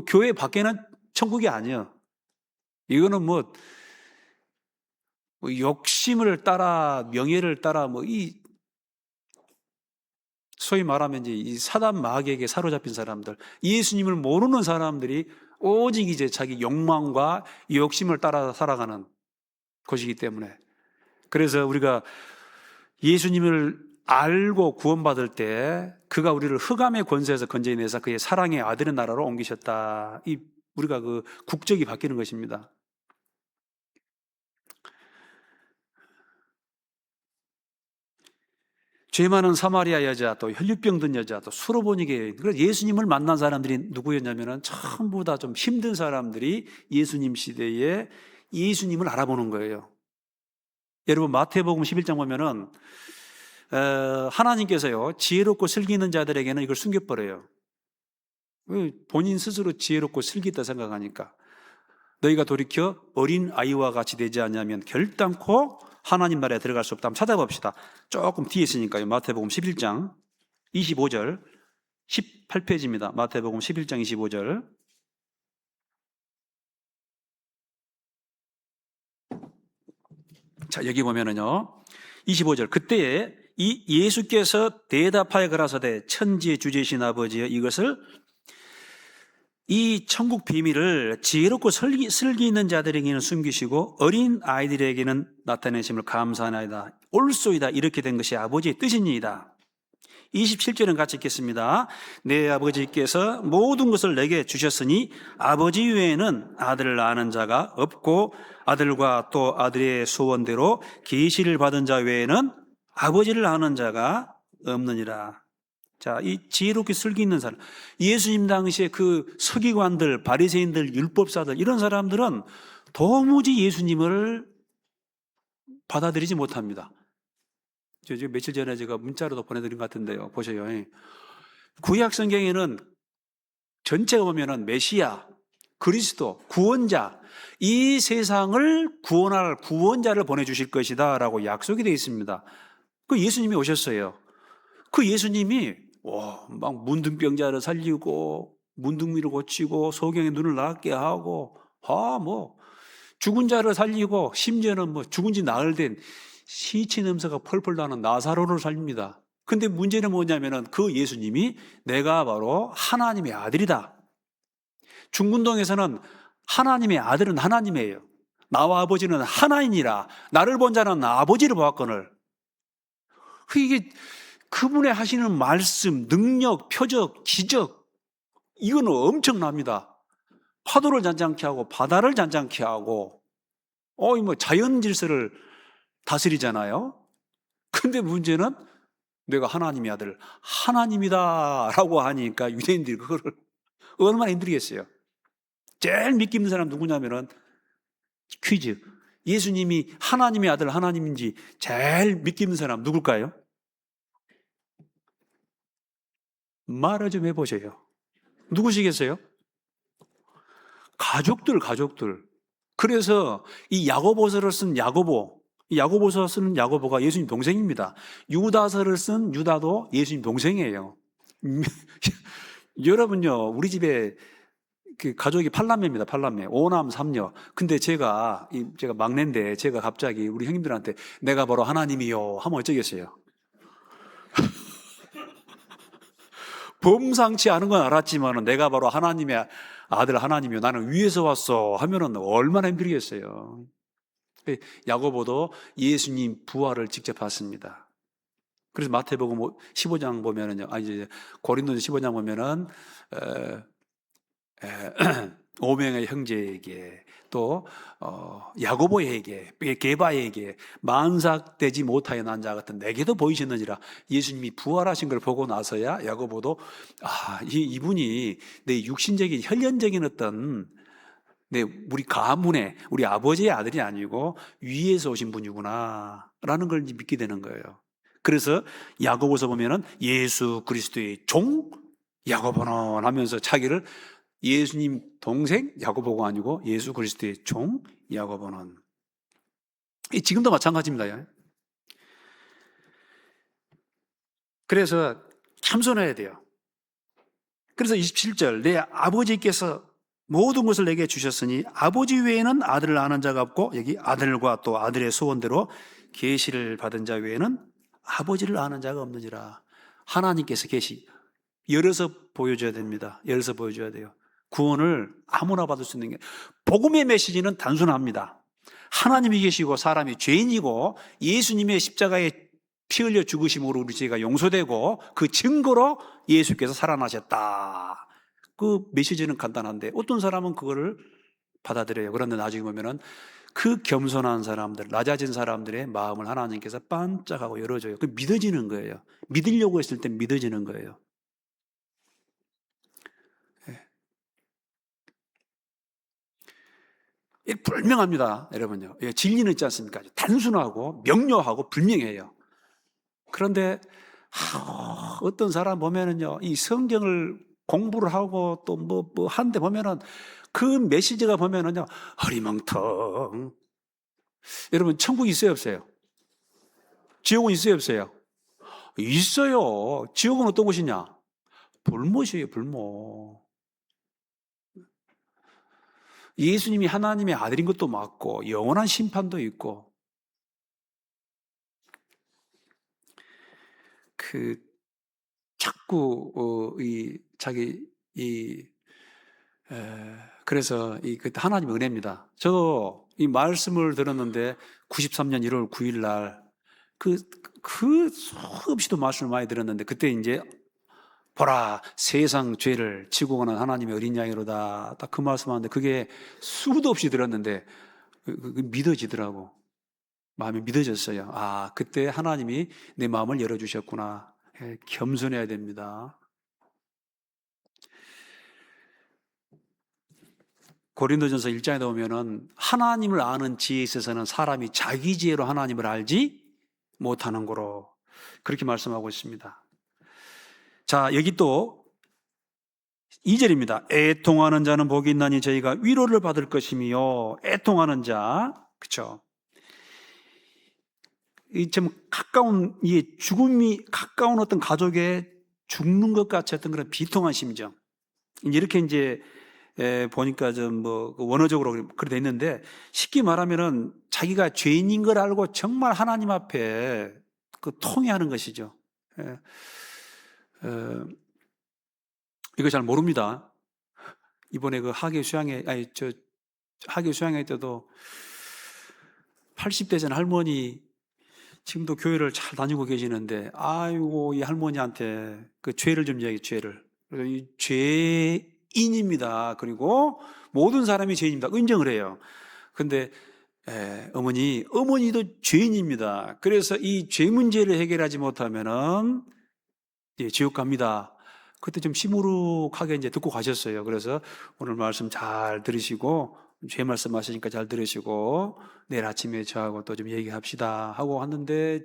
Speaker 1: 교회 밖에는 천국이 아니에요. 이거는 욕심을 따라, 명예를 따라, 소위 말하면 이제 이 사단 마귀에게 사로잡힌 사람들, 예수님을 모르는 사람들이 오직 이제 자기 욕망과 욕심을 따라 살아가는 것이기 때문에. 그래서 우리가 예수님을 알고 구원받을 때 그가 우리를 흑암의 권세에서 건져내서 그의 사랑의 아들의 나라로 옮기셨다. 우리가 그 국적이 바뀌는 것입니다. 죄 많은 사마리아 여자, 또 혈류병 든 여자, 또 수로보니게. 그래서 예수님을 만난 사람들이 누구였냐면은 전부 다 좀 힘든 사람들이 예수님 시대에 예수님을 알아보는 거예요. 여러분 마태복음 11장 보면은 하나님께서요 지혜롭고 슬기 있는 자들에게는 이걸 숨겨버려요. 본인 스스로 지혜롭고 슬기 있다 생각하니까. 너희가 돌이켜 어린 아이와 같이 되지 않냐면 결단코 하나님 나라에 들어갈 수 없다. 한번 찾아봅시다. 조금 뒤에 있으니까요. 마태복음 11장 25절 18페이지입니다. 마태복음 11장 25절. 자, 여기 보면은요. 25절. 그때에 이 예수께서 대답하여 가라사대 천지의 주제신 아버지여 이것을 이 천국 비밀을 지혜롭고 슬기 있는 자들에게는 숨기시고 어린 아이들에게는 나타내심을 감사하나이다. 옳소이다. 이렇게 된 것이 아버지의 뜻이니이다. 27절은 같이 읽겠습니다. 내 아버지께서 모든 것을 내게 주셨으니 아버지 외에는 아들을 아는 자가 없고 아들과 또 아들의 소원대로 계시를 받은 자 외에는 아버지를 아는 자가 없느니라. 자, 이 지혜롭게 슬기 있는 사람, 예수님 당시에 그 서기관들, 바리새인들, 율법사들 이런 사람들은 도무지 예수님을 받아들이지 못합니다. 며칠 전에 제가 문자로도 보내드린 것 같은데요. 보세요. 구약 성경에는 전체가 보면은 메시아, 그리스도, 구원자, 이 세상을 구원할 구원자를 보내주실 것이다 라고 약속이 되어 있습니다. 그 예수님이 오셨어요. 그 예수님이 막 문둥병자를 살리고 문둥미를 고치고 소경의 눈을 나게 하고 죽은 자를 살리고 심지어는 죽은 지 나흘 된 시체 냄새가 펄펄 나는 나사로를 살립니다. 근데 문제는 뭐냐면은 그 예수님이 내가 바로 하나님의 아들이다. 중군동에서는 하나님의 아들은 하나님이에요. 나와 아버지는 하나이니라. 나를 본 자는 아버지를 보았거늘. 이게 그분의 하시는 말씀, 능력, 표적, 기적, 이거는 엄청납니다. 파도를 잔잔케 하고 바다를 잔잔케 하고 자연 질서를 다스리잖아요. 근데 문제는 내가 하나님의 아들, 하나님이다 라고 하니까 유대인들이 그거를 얼마나 힘들겠어요. 제일 믿기 힘든 사람 누구냐면은 퀴즈. 예수님이 하나님의 아들 하나님인지 제일 믿기 힘든 사람 누굴까요? 말을 좀 해보세요. 누구시겠어요? 가족들. 그래서 이 야고보서를 쓴 야고보서 쓰는 야고보가 예수님 동생입니다. 유다서를 쓴 유다도 예수님 동생이에요. 여러분요, 우리 집에 그 가족이 8남매입니다. 8남매. 5남 3녀. 근데 제가 막내인데 제가 갑자기 우리 형님들한테 내가 바로 하나님이요 하면 어쩌겠어요? 범상치 않은 건 알았지만 내가 바로 하나님의 아들 하나님이요 나는 위에서 왔어 하면은 얼마나 힘들겠어요. 야고보도 예수님 부활을 직접 봤습니다. 그래서 마태복음 15장 보면은요, 고린도서 15장 보면은 5명의 형제에게 또 야고보에게 게바에게 만삭되지 못하여 난 자 같은 내게도 보이셨느니라. 예수님이 부활하신 걸 보고 나서야 야고보도 이분이 내 육신적인 혈연적인 어떤 네, 우리 가문의, 우리 아버지의 아들이 아니고 위에서 오신 분이구나 라는 걸 이제 믿게 되는 거예요. 그래서 야고보서 보면은 예수 그리스도의 종 야고보는 하면서 자기를 예수님 동생 야고보가 아니고 예수 그리스도의 종 야고보는. 지금도 마찬가지입니다. 그래서 참선해야 돼요. 그래서 27절, 내 아버지께서 모든 것을 내게 주셨으니 아버지 외에는 아들을 아는 자가 없고, 여기 아들과 또 아들의 소원대로 계시를 받은 자 외에는 아버지를 아는 자가 없느니라. 하나님께서 계시 열어서 보여줘야 됩니다. 열어서 보여줘야 돼요. 구원을 아무나 받을 수 있는 게, 복음의 메시지는 단순합니다. 하나님이 계시고 사람이 죄인이고 예수님의 십자가에 피 흘려 죽으심으로 우리 죄가 용서되고 그 증거로 예수께서 살아나셨다. 그 메시지는 간단한데 어떤 사람은 그거를 받아들여요. 그런데 나중에 보면은 그 겸손한 사람들, 낮아진 사람들의 마음을 하나님께서 반짝하고 열어줘요. 그 믿어지는 거예요. 믿으려고 했을 때 믿어지는 거예요. 불명합니다, 여러분요. 진리는 있지 않습니까? 단순하고 명료하고 분명해요. 그런데 어떤 사람 보면은요, 이 성경을 공부를 하고 또 뭐 한데 보면은 그 메시지가 보면은요, 허리멍텅. 여러분, 천국 있어요, 없어요? 지옥은 있어요, 없어요? 있어요. 지옥은 어떤 곳이냐? 불못이에요, 불못. 예수님이 하나님의 아들인 것도 맞고 영원한 심판도 있고, 그 자꾸 그래서 그 하나님의 은혜입니다. 저도 이 말씀을 들었는데 93년 1월 9일 날 수없이도 말씀을 많이 들었는데, 그때 이제 보라 세상 죄를 지고 가는 하나님의 어린 양이로다, 딱 그 말씀하는데 그게 수도 없이 들었는데 믿어지더라고. 마음이 믿어졌어요. 아, 그때 하나님이 내 마음을 열어주셨구나. 겸손해야 됩니다. 고린도전서 1장에 보면은 하나님을 아는 지혜에 있어서는 사람이 자기 지혜로 하나님을 알지 못하는 거로 그렇게 말씀하고 있습니다. 자, 여기 또 2절입니다. 애통하는 자는 복이 있나니 저희가 위로를 받을 것이며. 애통하는 자, 그렇죠? 좀 가까운, 죽음이 가까운 어떤 가족에 죽는 것 같이 어떤 그런 비통한 심정. 이렇게 이제 보니까 좀 원어적으로 그렇게 돼 있는데, 쉽게 말하면은 자기가 죄인인 걸 알고 정말 하나님 앞에 통회하는 것이죠. 이거 잘 모릅니다. 이번에 하계 수양회 때도 80대 전 할머니, 지금도 교회를 잘 다니고 계시는데, 아이고, 이 할머니한테 그 죄를 좀 이야기해, 죄를. 그래서 이 죄인입니다. 그리고 모든 사람이 죄인입니다. 인정을 해요. 근데, 어머니도 죄인입니다. 그래서 이 죄 문제를 해결하지 못하면은, 지옥 갑니다. 그때 좀 시무룩하게 이제 듣고 가셨어요. 그래서 오늘 말씀 잘 들으시고, 죄 말씀 하시니까 잘 들으시고, 내일 아침에 저하고 또 좀 얘기합시다 하고 왔는데,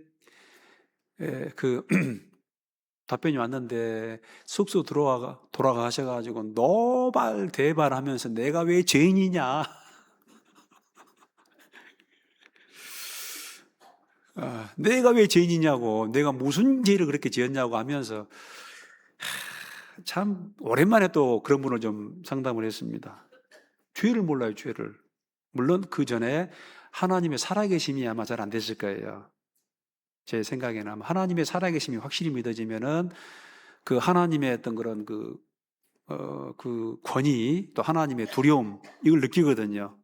Speaker 1: 답변이 왔는데, 숙소 돌아가셔가지고 노발대발 하면서 내가 왜 죄인이냐. 내가 왜 죄인이냐고, 내가 무슨 죄를 그렇게 지었냐고 하면서, 참 오랜만에 또 그런 분을 좀 상담을 했습니다. 죄를 몰라요, 죄를. 물론 그 전에 하나님의 살아계심이 아마 잘 안 됐을 거예요. 제 생각에는 아마 하나님의 살아계심이 확실히 믿어지면은 그 하나님의 어떤 그런 그 권위, 또 하나님의 두려움, 이걸 느끼거든요.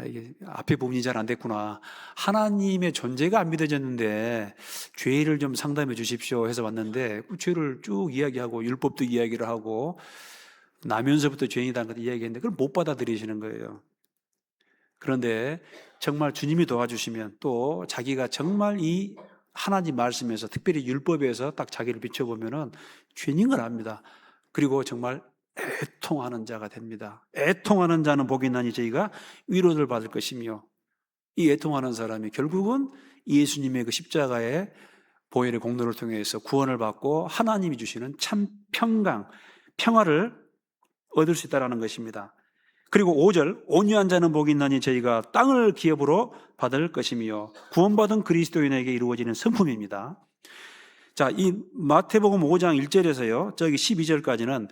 Speaker 1: 이게 앞에 부분이 잘 안 됐구나. 하나님의 존재가 안 믿어졌는데 죄를 좀 상담해 주십시오 해서 왔는데, 그 죄를 쭉 이야기하고 율법도 이야기를 하고 나면서부터 죄인이라는 걸 이야기했는데 그걸 못 받아들이시는 거예요. 그런데 정말 주님이 도와주시면 또 자기가 정말 이 하나님 말씀에서, 특별히 율법에서 딱 자기를 비춰보면은 죄인인 걸 압니다. 그리고 정말 애통하는 자가 됩니다. 애통하는 자는 복이 있나니 저희가 위로를 받을 것이며, 이 애통하는 사람이 결국은 예수님의 그 십자가의 보혈의 공로를 통해서 구원을 받고 하나님이 주시는 참 평강, 평화를 얻을 수 있다는 것입니다. 그리고 5절, 온유한 자는 복이 있나니 저희가 땅을 기업으로 받을 것이며, 구원받은 그리스도인에게 이루어지는 성품입니다. 자, 이 마태복음 5장 1절에서요, 저기 12절까지는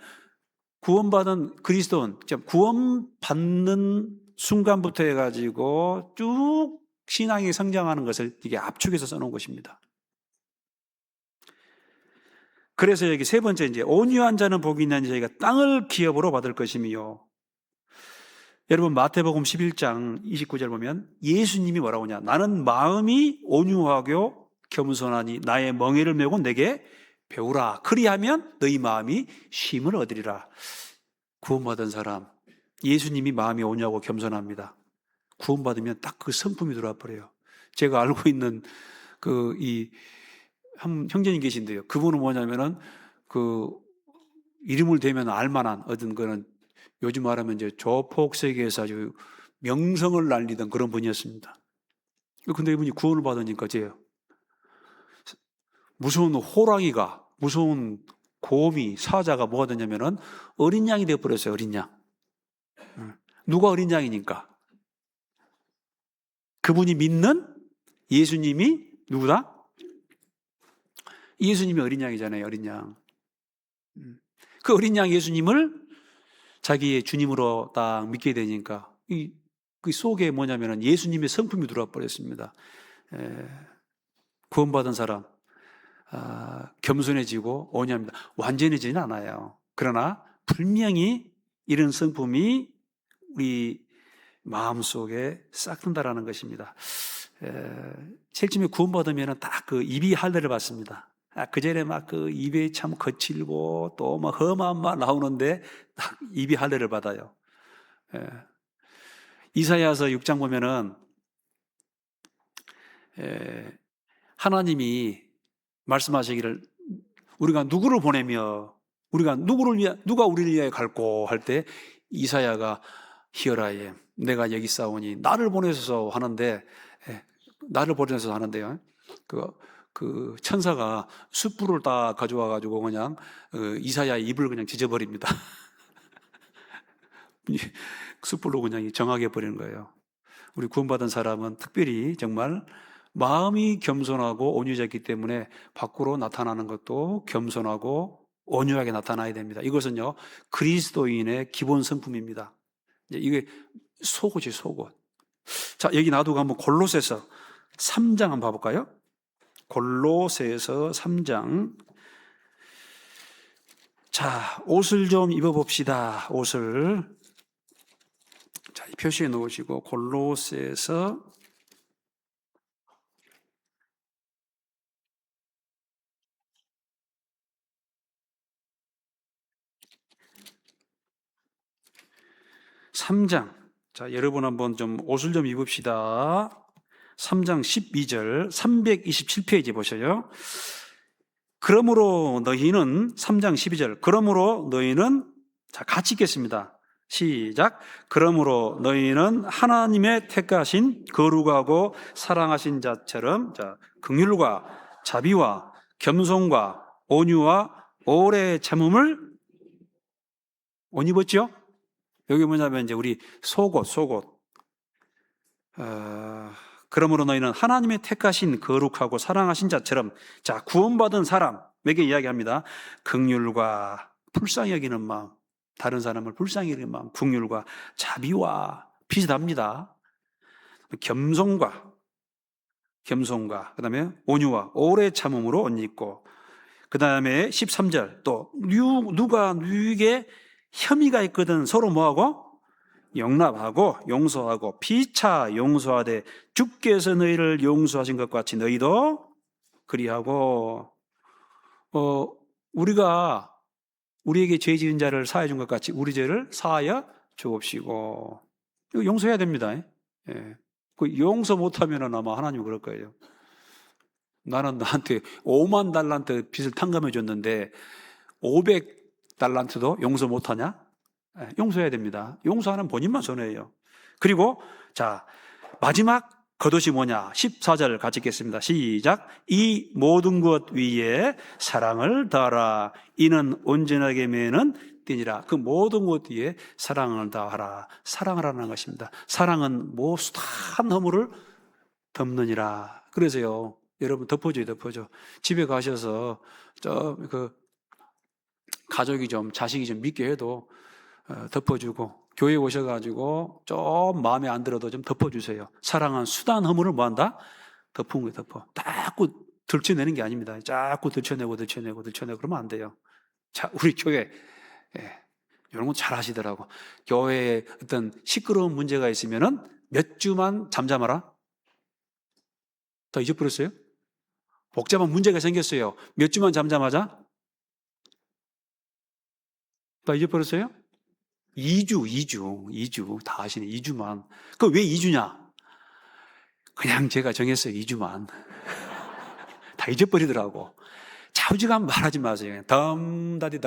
Speaker 1: 구원받은 그리스도인, 구원받는 순간부터 해가지고 쭉 신앙이 성장하는 것을 이게 압축해서 써놓은 것입니다. 그래서 여기 세 번째, 이제 온유한 자는 복이 있나니 저희가 땅을 기업으로 받을 것이며, 여러분 마태복음 11장 29절 보면 예수님이 뭐라고 하냐, 나는 마음이 온유하고 겸손하니 나의 멍에를 메고 내게 배우라. 그리하면 너희 마음이 쉼을 얻으리라. 구원받은 사람, 예수님이 마음이 온유하고 겸손합니다. 구원받으면 딱 그 성품이 들어와 버려요. 제가 알고 있는 한 형제님 계신데요. 그분은 뭐냐면은 이름을 대면 알만한 어떤 거는 요즘 말하면 이제 조폭 세계에서 아주 명성을 날리던 그런 분이었습니다. 근데 이분이 구원을 받으니까 무서운 호랑이가, 무서운 곰이, 사자가 뭐가 되냐면은 어린 양이 되어버렸어요. 어린 양. 누가 어린 양이니까? 그분이 믿는 예수님이 누구다? 예수님이 어린 양이잖아요. 어린 양. 그 어린 양 예수님을 자기의 주님으로 딱 믿게 되니까 그 속에 뭐냐면은 예수님의 성품이 들어와 버렸습니다. 구원받은 사람, 겸손해지고 온유합니다. 완전해지는 않아요. 그러나 분명히 이런 성품이 우리 마음속에 싹 든다라는 것입니다. 제일 처음에 구원받으면 딱 그 입이 할례를 받습니다. 그 전에 막 그 입에 참 거칠고 또 막 험한 말 나오는데 딱 입이 할례를 받아요. 이사야서 6장 보면은 하나님이 말씀하시기를 우리가 누구를 보내며 누가 우리를 위하여 갈고 할 때 이사야가 히어라에 내가 여기 싸우니 나를 보내셔서 하는데, 나를 보내셔서 하는데요. 그 천사가 숯불을 딱 가져와 가지고 그냥 이사야의 입을 그냥 지져버립니다. 숯불로 그냥 정하게 버리는 거예요. 우리 구원받은 사람은 특별히 정말 마음이 겸손하고 온유하기 때문에 밖으로 나타나는 것도 겸손하고 온유하게 나타나야 됩니다. 이것은요, 그리스도인의 기본 성품입니다. 이게 속옷이 속옷. 자, 여기 놔두고 한번 골로새서 3장 한번 봐볼까요? 골로새서 3장. 자, 옷을 좀 입어봅시다. 옷을. 자, 표시해 놓으시고 골로새서 3장. 자, 여러분 한번 좀 옷을 좀 입읍시다. 3장 12절 327페이지 보셔요. 그러므로 너희는 3장 12절 그러므로 너희는, 자, 같이 읽겠습니다. 시작. 그러므로 너희는 하나님의 택하신 거룩하고 사랑하신 자처럼, 자, 긍휼과 자비와 겸손과 온유와 오래 참음을 옷 입었죠? 여기 뭐냐면 이제 우리 속옷. 그러므로 너희는 하나님의 택하신 거룩하고 사랑하신 자처럼, 자, 구원받은 사람에게 이야기합니다. 긍휼과 불쌍히 여기는 마음, 다른 사람을 불쌍히 여기는 마음, 긍휼과 자비와 비슷합니다. 겸손과 그 다음에 온유와 오래 참음으로 옷 입고, 그 다음에 13절 또 누가 누구에게 혐의가 있거든 서로 뭐하고? 용납하고 용서하고 피차 용서하되 주께서 너희를 용서하신 것 같이 너희도 그리하고, 우리가 우리에게 죄 지은 자를 사하여 준 것 같이 우리 죄를 사하여 주옵시고. 이거 용서해야 됩니다. 그 용서 못하면 아마 하나님이 그럴 거예요. 나는 나한테 5만 달란트 빚을 탕감해 줬는데 달란트도 용서 못하냐? 용서해야 됩니다. 용서하는 본인만 손해예요. 그리고 자, 마지막 겉옷이 뭐냐? 14절 같이 읽겠습니다. 시작. 이 모든 것 위에 사랑을 다하라. 이는 온전하게 매는 띠니라. 그 모든 것 위에 사랑을 다하라. 사랑하라는 것입니다. 사랑은 수탄 허물을 덮느니라. 그래서요, 여러분 덮어줘요, 덮어줘. 집에 가셔서 가족이 좀, 자식이 좀 믿게 해도 덮어주고, 교회 오셔가지고 좀 마음에 안 들어도 좀 덮어주세요. 사랑은 수단 허물을 뭐한다? 덮은 거예요, 덮어. 자꾸 들춰내는 게 아닙니다. 자꾸 들춰내고 그러면 안 돼요. 자, 우리 교회, 이런 거 잘 하시더라고. 교회에 어떤 시끄러운 문제가 있으면은 몇 주만 잠잠하라? 다 잊어버렸어요? 복잡한 문제가 생겼어요. 몇 주만 잠잠하자? 다 잊어버렸어요? 2주 다 하시네. 2주만. 그 왜 2주냐? 그냥 제가 정했어요. 2주만. 다 잊어버리더라고. 자우지간 말하지 마세요. 덤다디.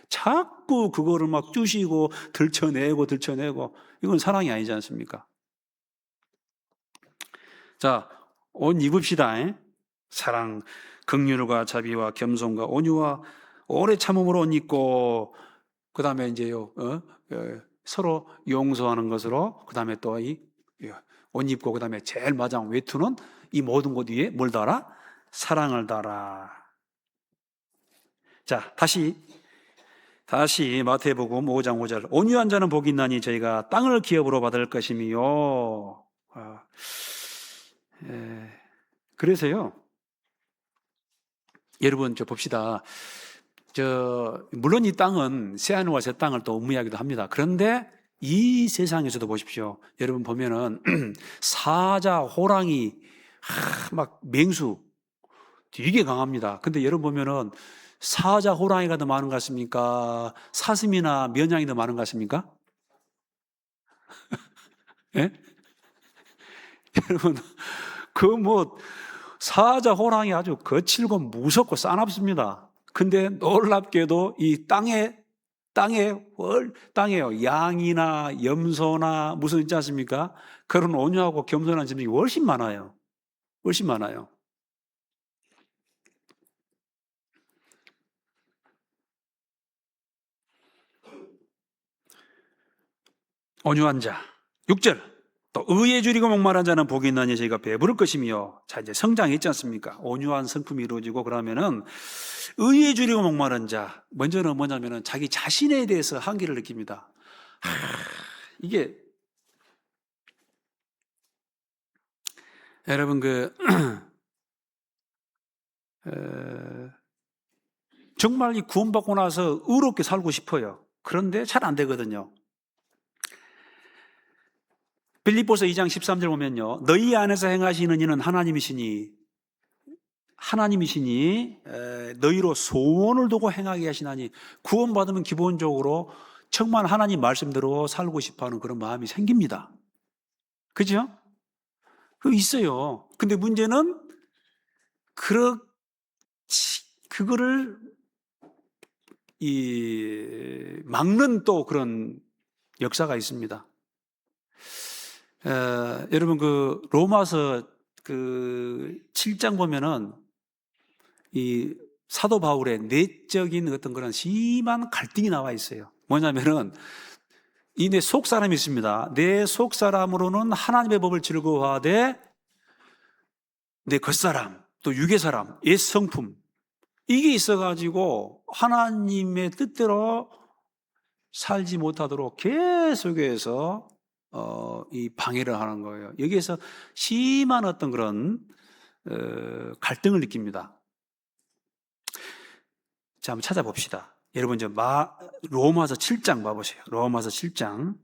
Speaker 1: 자꾸 그거를 막 쑤시고 들춰내고. 이건 사랑이 아니지 않습니까? 자, 옷 입읍시다. 사랑, 긍휼과 자비와 겸손과 온유와 오래 참음으로 옷 입고, 그 다음에 이제요, 서로 용서하는 것으로, 그 다음에 또 옷 입고, 그 다음에 제일 마지막 외투는 이 모든 것 위에 뭘 달아? 사랑을 달아. 자, 다시 마태복음 5장 5절. 온유한 자는 복이 있나니 저희가 땅을 기업으로 받을 것이며. 그래서요, 여러분, 봅시다. 물론 이 땅은 새하늘과 새 땅을 또 의미하기도 합니다. 그런데 이 세상에서도 보십시오. 여러분 보면은 사자, 호랑이, 막 맹수 되게 강합니다. 근데 여러분 보면은 사자, 호랑이가 더 많은 것 같습니까? 사슴이나绵羊이 더 많은 것 같습니까? 예? 여러분, 사자, 호랑이 아주 거칠고 무섭고 싸납습니다. 근데 놀랍게도 이 땅에요. 양이나 염소나 무슨 있지 않습니까? 그런 온유하고 겸손한 짐승이 훨씬 많아요. 훨씬 많아요. 온유한 자. 6절. 또 의에 줄이고 목마른 자는 복이 있나니 저희가 배부를 것이며. 자, 이제 성장이 있지 않습니까? 온유한 성품이 이루어지고 그러면은 의에 줄이고 목마른 자. 먼저는 뭐냐면은 자기 자신에 대해서 한계를 느낍니다. 이게 여러분 정말 이 구원받고 나서 의롭게 살고 싶어요. 그런데 잘 안 되거든요. 빌립보서 2장 13절 보면요. 너희 안에서 행하시는 이는 하나님이시니 너희로 소원을 두고 행하게 하시나니. 구원받으면 기본적으로 정말 하나님 말씀대로 살고 싶어하는 그런 마음이 생깁니다. 그죠? 그거 있어요. 근데 문제는 그거를 막는 또 그런 역사가 있습니다. 여러분 로마서 7장 보면은 이 사도 바울의 내적인 어떤 그런 심한 갈등이 나와 있어요. 뭐냐면은 이 내 속 사람이 있습니다. 내 속 사람으로는 하나님의 법을 즐거워하되 내 겉사람, 또 육의 사람, 옛 성품, 이게 있어가지고 하나님의 뜻대로 살지 못하도록 계속해서 이 방해를 하는 거예요. 여기에서 심한 어떤 그런 갈등을 느낍니다. 자, 한번 찾아봅시다. 여러분 이제 로마서 7장 봐보세요. 로마서 7장.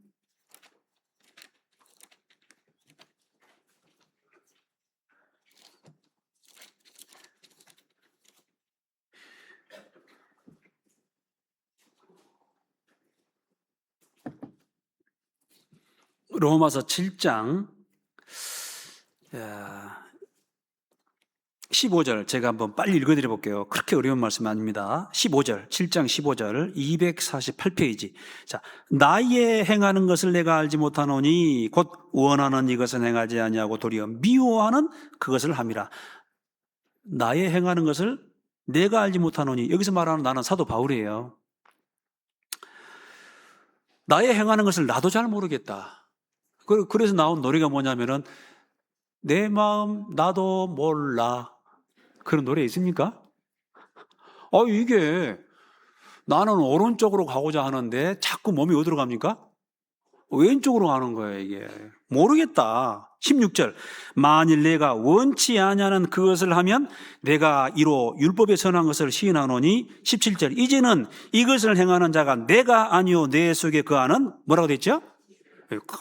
Speaker 1: 로마서 7장 15절 제가 한번 빨리 읽어드려 볼게요. 그렇게 어려운 말씀 아닙니다. 15절, 7장 15절, 248페이지. 자, 나의 행하는 것을 내가 알지 못하노니 곧 원하는 이것은 행하지 아니하고 도리어 미워하는 그것을 함이라. 나의 행하는 것을 내가 알지 못하노니, 여기서 말하는 나는 사도 바울이에요. 나의 행하는 것을 나도 잘 모르겠다. 그래서 나온 노래가 뭐냐면은 내 마음 나도 몰라. 그런 노래 있습니까? 이게 나는 오른쪽으로 가고자 하는데 자꾸 몸이 어디로 갑니까? 왼쪽으로 가는 거예요, 이게. 모르겠다. 16절. 만일 내가 원치 아니하는 그것을 하면 내가 이로 율법에 선한 것을 시인하노니. 17절. 이제는 이것을 행하는 자가 내가 아니요 내 속에 거하는, 뭐라고 됐죠?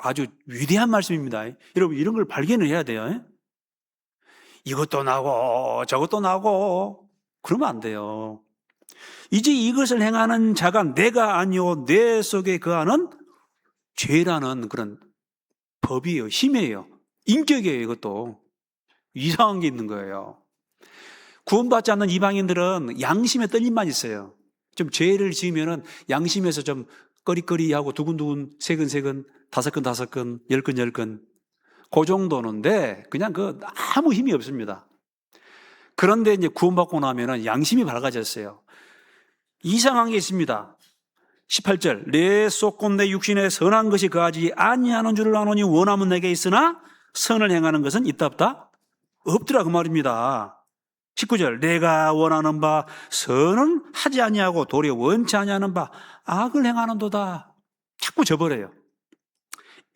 Speaker 1: 아주 위대한 말씀입니다. 여러분, 이런 걸 발견을 해야 돼요. 이것도 나고 저것도 나고 그러면 안 돼요. 이제 이것을 행하는 자가 내가 아니요 내 속에 거하는 죄라는 그런 법이에요. 힘이에요. 인격이에요. 이것도 이상한 게 있는 거예요. 구원받지 않는 이방인들은 양심에 떨림만 있어요. 좀 죄를 지으면은 양심에서 좀 꺼리꺼리하고 두근두근, 세근세근, 5건 5건, 10건 10건, 그 정도는데 그냥 아무 힘이 없습니다. 그런데 이제 구원받고 나면은 양심이 밝아졌어요. 이상한 게 있습니다. 18절. 내 속곧 내 육신에 선한 것이 거하지 아니하는 줄을 아노니 원함은 내게 있으나 선을 행하는 것은 있다 없다? 없더라, 그 말입니다. 19절. 내가 원하는 바 선은 하지 아니하고 도리어 원치 아니하는 바 악을 행하는도다. 자꾸 져버려요.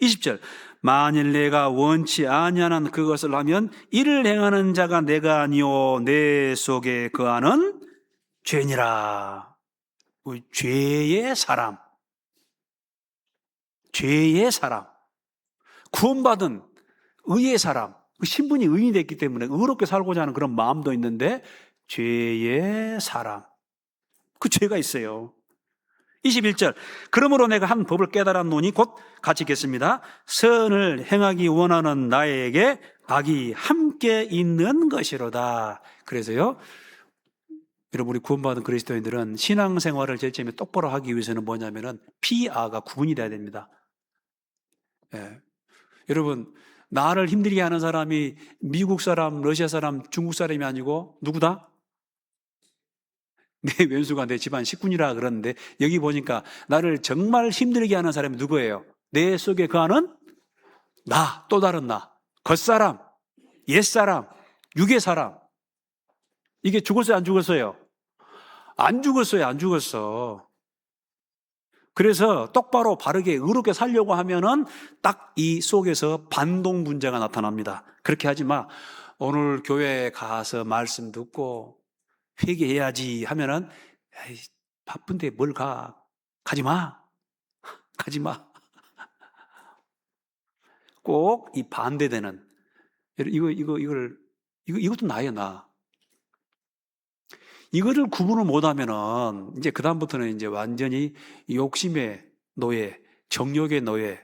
Speaker 1: 20절. 만일 내가 원치 아니하는 그것을 하면 이를 행하는 자가 내가 아니요 내 속에 거하는 죄니라. 죄의 사람, 죄의 사람, 구원받은 의의 사람, 신분이 의인이 됐기 때문에 의롭게 살고자 하는 그런 마음도 있는데 죄의 사람, 그 죄가 있어요. 21절. 그러므로 내가 한 법을 깨달았노니 곧 같이 읽겠습니다. 선을 행하기 원하는 나에게 악이 함께 있는 것이로다. 그래서요, 여러분, 우리 구원받은 그리스도인들은 신앙생활을 제일 처음에 똑바로 하기 위해서는 뭐냐면은 피아가 구분이 돼야 됩니다. 여러분, 나를 힘들게 하는 사람이 미국 사람, 러시아 사람, 중국 사람이 아니고 누구다? 내 왼수가 내 집안 식군이라 그러는데 여기 보니까 나를 정말 힘들게 하는 사람이 누구예요? 내 속에 거하는 나, 또 다른 나, 겉사람, 옛사람, 육의 사람. 이게 죽었어요, 안 죽었어요? 안 죽었어요, 안 죽었어. 그래서 똑바로 바르게 의롭게 살려고 하면은 딱 이 속에서 반동 분자가 나타납니다. 그렇게 하지 마. 오늘 교회에 가서 말씀 듣고 회개해야지 하면은 에이, 바쁜데 뭘 가? 가지 마. 가지 마. 꼭 이 반대되는 이것도 나예요, 나. 이거를 구분을 못하면은 이제 그 다음부터는 이제 완전히 욕심의 노예, 정욕의 노예,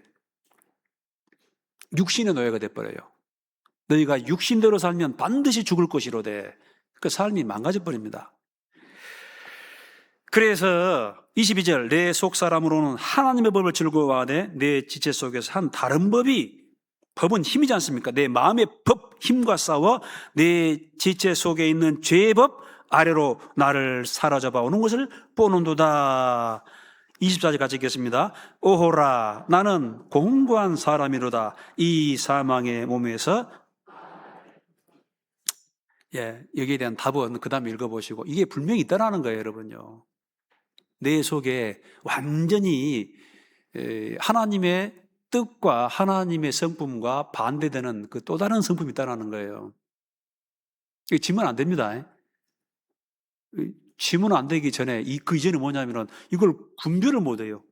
Speaker 1: 육신의 노예가 돼버려요. 너희가 육신대로 살면 반드시 죽을 것이로되 그 삶이 망가져 버립니다. 그래서 22절. 내 속사람으로는 하나님의 법을 즐거워하되 내 지체 속에서 한 다른 법은 힘이지 않습니까? 내 마음의 법 힘과 싸워 내 지체 속에 있는 죄의 법 아래로 나를 사로잡아 오는 것을 보는도다. 24절 같이 읽겠습니다. 오호라 나는 공고한 사람이로다. 이 사망의 몸에서. 여기에 대한 답은 그 다음에 읽어보시고 이게 분명히 있다라는 거예요, 여러분요. 내 속에 완전히 하나님의 뜻과 하나님의 성품과 반대되는 그 또 다른 성품이 있다라는 거예요. 이게 지면 안 됩니다. 지문 안 되기 전에 그 이전에 뭐냐면은 이걸 분별을 못 해요.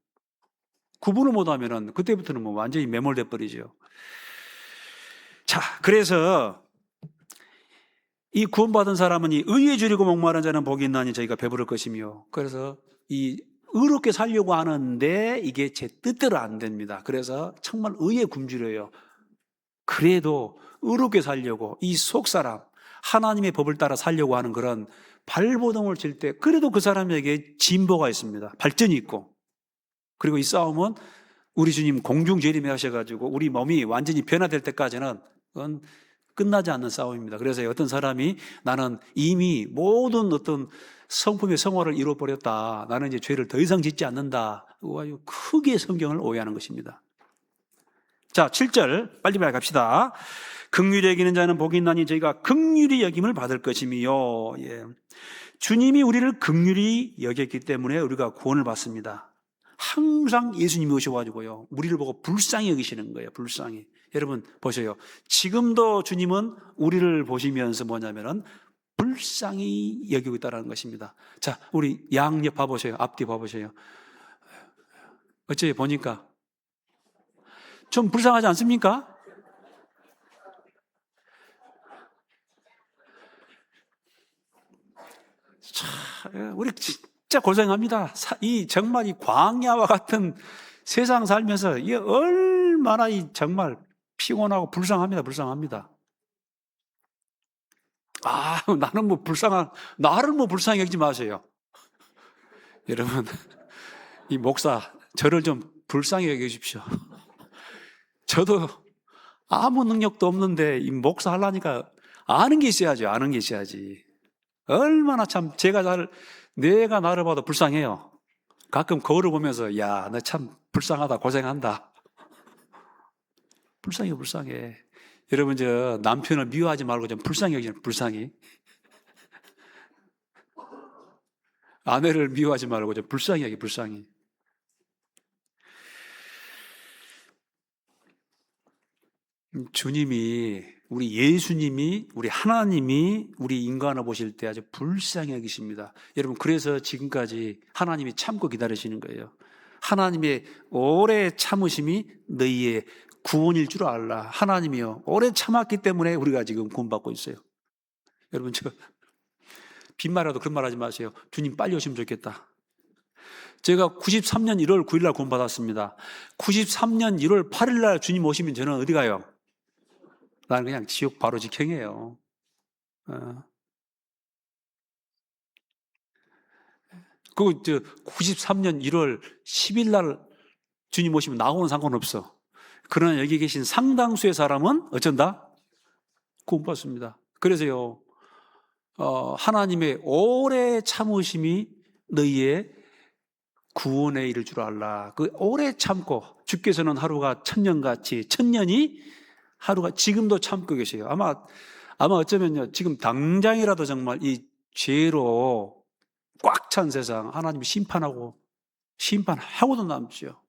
Speaker 1: 구분을 못 하면은 그때부터는 뭐 완전히 매몰돼 버리죠. 자, 그래서 이 구원받은 사람은 이 의에 줄이고 목마른 자는 복이 있나니 저희가 배부를 것이며, 그래서 이 의롭게 살려고 하는데 이게 제 뜻대로 안 됩니다. 그래서 정말 의에 굶주려요. 그래도 의롭게 살려고 이 속사람, 하나님의 법을 따라 살려고 하는 그런 발버둥을 칠 때 그래도 그 사람에게 진보가 있습니다. 발전이 있고. 그리고 이 싸움은 우리 주님 공중재림해 하셔가지고 우리 몸이 완전히 변화될 때까지는 그건 끝나지 않는 싸움입니다. 그래서 어떤 사람이 나는 이미 모든 어떤 성품의 성화를 이루어버렸다. 나는 이제 죄를 더 이상 짓지 않는다. 그거 아주 크게 성경을 오해하는 것입니다. 자, 7절 빨리 갑시다. 긍휼히 여기는 자는 복이 있나니 저희가 긍휼히 여김을 받을 것이며. 예. 주님이 우리를 긍휼히 여겼기 때문에 우리가 구원을 받습니다. 항상 예수님이 오셔가지고요 우리를 보고 불쌍히 여기시는 거예요. 불쌍히. 여러분 보세요. 지금도 주님은 우리를 보시면서 뭐냐면은 불쌍히 여기고 있다는 것입니다. 자, 우리 양옆 봐보세요. 앞뒤 봐보세요. 어째 보니까 좀 불쌍하지 않습니까? 참, 우리 진짜 고생합니다. 이 정말 이 광야와 같은 세상 살면서 이 얼마나 이 정말 피곤하고 불쌍합니다. 불쌍합니다. 나는 뭐 나를 뭐 불쌍히 여기지 마세요. 여러분, 이 목사, 저를 좀 불쌍히 여겨주십시오. 저도 아무 능력도 없는데 이 목사 하려니까 아는 게 있어야죠. 아는 게 있어야지. 얼마나 참 내가 나를 봐도 불쌍해요. 가끔 거울을 보면서 야, 너 참 불쌍하다, 고생한다. 불쌍해. 여러분 저 남편을 미워하지 말고 좀 불쌍히 여기잖아요. 불쌍히. 아내를 미워하지 말고 좀 불쌍히 여기 불쌍히. 주님이 우리 예수님이 우리 하나님이 우리 인간을 보실 때 아주 불쌍히 여기십니다. 여러분 그래서 지금까지 하나님이 참고 기다리시는 거예요. 하나님의 오래 참으심이 너희의 구원일 줄 알라. 하나님이요 오래 참았기 때문에 우리가 지금 구원받고 있어요. 여러분 저 빈말이라도 그런 말 하지 마세요. 주님 빨리 오시면 좋겠다. 제가 93년 1월 9일 날 구원받았습니다. 93년 1월 8일 날 주님 오시면 저는 어디 가요? 나는 그냥 지옥 바로 직행이에요. 그리고 93년 1월 10일 날 주님 오시면 나하고는 상관없어. 그러나 여기 계신 상당수의 사람은 어쩐다? 구원받습니다. 그래서요, 하나님의 오래 참으심이 너희의 구원에 이를 줄 알라. 그 오래 참고 주께서는 하루가 천년같이 천년이 하루가 지금도 참고 계세요. 아마 어쩌면요 지금 당장이라도 정말 이 죄로 꽉 찬 세상 하나님이 심판하고도 남죠.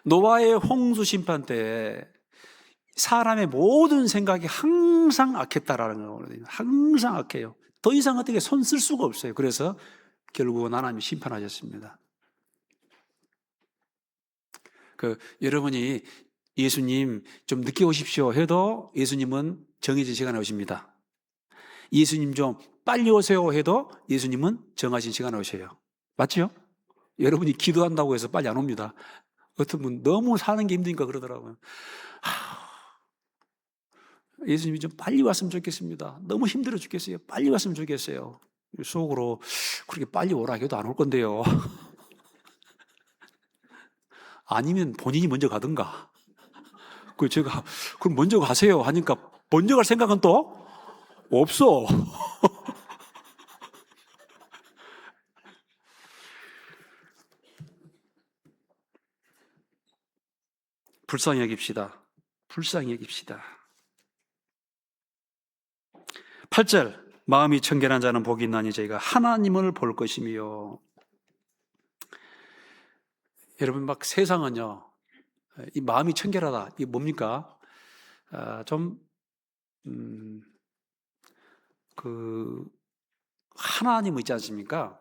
Speaker 1: 노아의 홍수 심판 때 사람의 모든 생각이 항상 악했다라는 거거든요. 항상 악해요. 더 이상 어떻게 손 쓸 수가 없어요. 그래서 결국은 하나님이 심판하셨습니다. 여러분이 예수님 좀 늦게 오십시오 해도 예수님은 정해진 시간에 오십니다. 예수님 좀 빨리 오세요 해도 예수님은 정하신 시간에 오셔요. 맞죠? 여러분이 기도한다고 해서 빨리 안 옵니다. 어떤 분 너무 사는 게 힘드니까 그러더라고요. 예수님이 좀 빨리 왔으면 좋겠습니다. 너무 힘들어 죽겠어요. 빨리 왔으면 좋겠어요. 속으로 그렇게 빨리 오라 해도 안 올 건데요. 아니면 본인이 먼저 가든가. 제가 그럼 먼저 가세요 하니까 먼저 갈 생각은 또 없어. 불쌍히 여깁시다. 불쌍히 여깁시다. 8절 마음이 청결한 자는 복이 있나니 저희가 하나님을 볼 것이며. 여러분 막 세상은요 이 마음이 청결하다 이게 뭡니까? 하나님 있지 않습니까?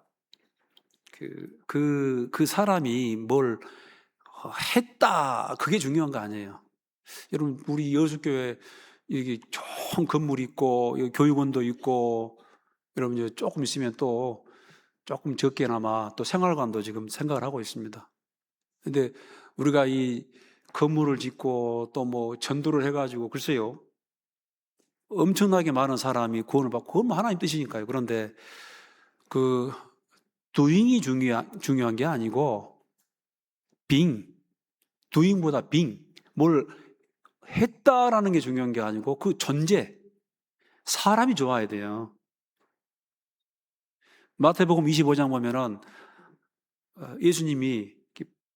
Speaker 1: 그 사람이 뭘 했다 그게 중요한 거 아니에요. 여러분 우리 여수교회 여기 좋은 건물이 있고 여기 교육원도 있고 여러분 이제 조금 있으면 또 조금 적게나마 또 생활관도 지금 생각을 하고 있습니다. 근데 우리가 이 건물을 짓고 또 뭐 전도를 해가지고 글쎄요 엄청나게 많은 사람이 구원을 받고, 그건 뭐 하나님 뜻이니까요. 그런데 그 doing이 중요한 게 아니고 being, doing보다 being, 뭘 했다라는 게 중요한 게 아니고 그 존재, 사람이 좋아야 돼요. 마태복음 25장 보면은 예수님이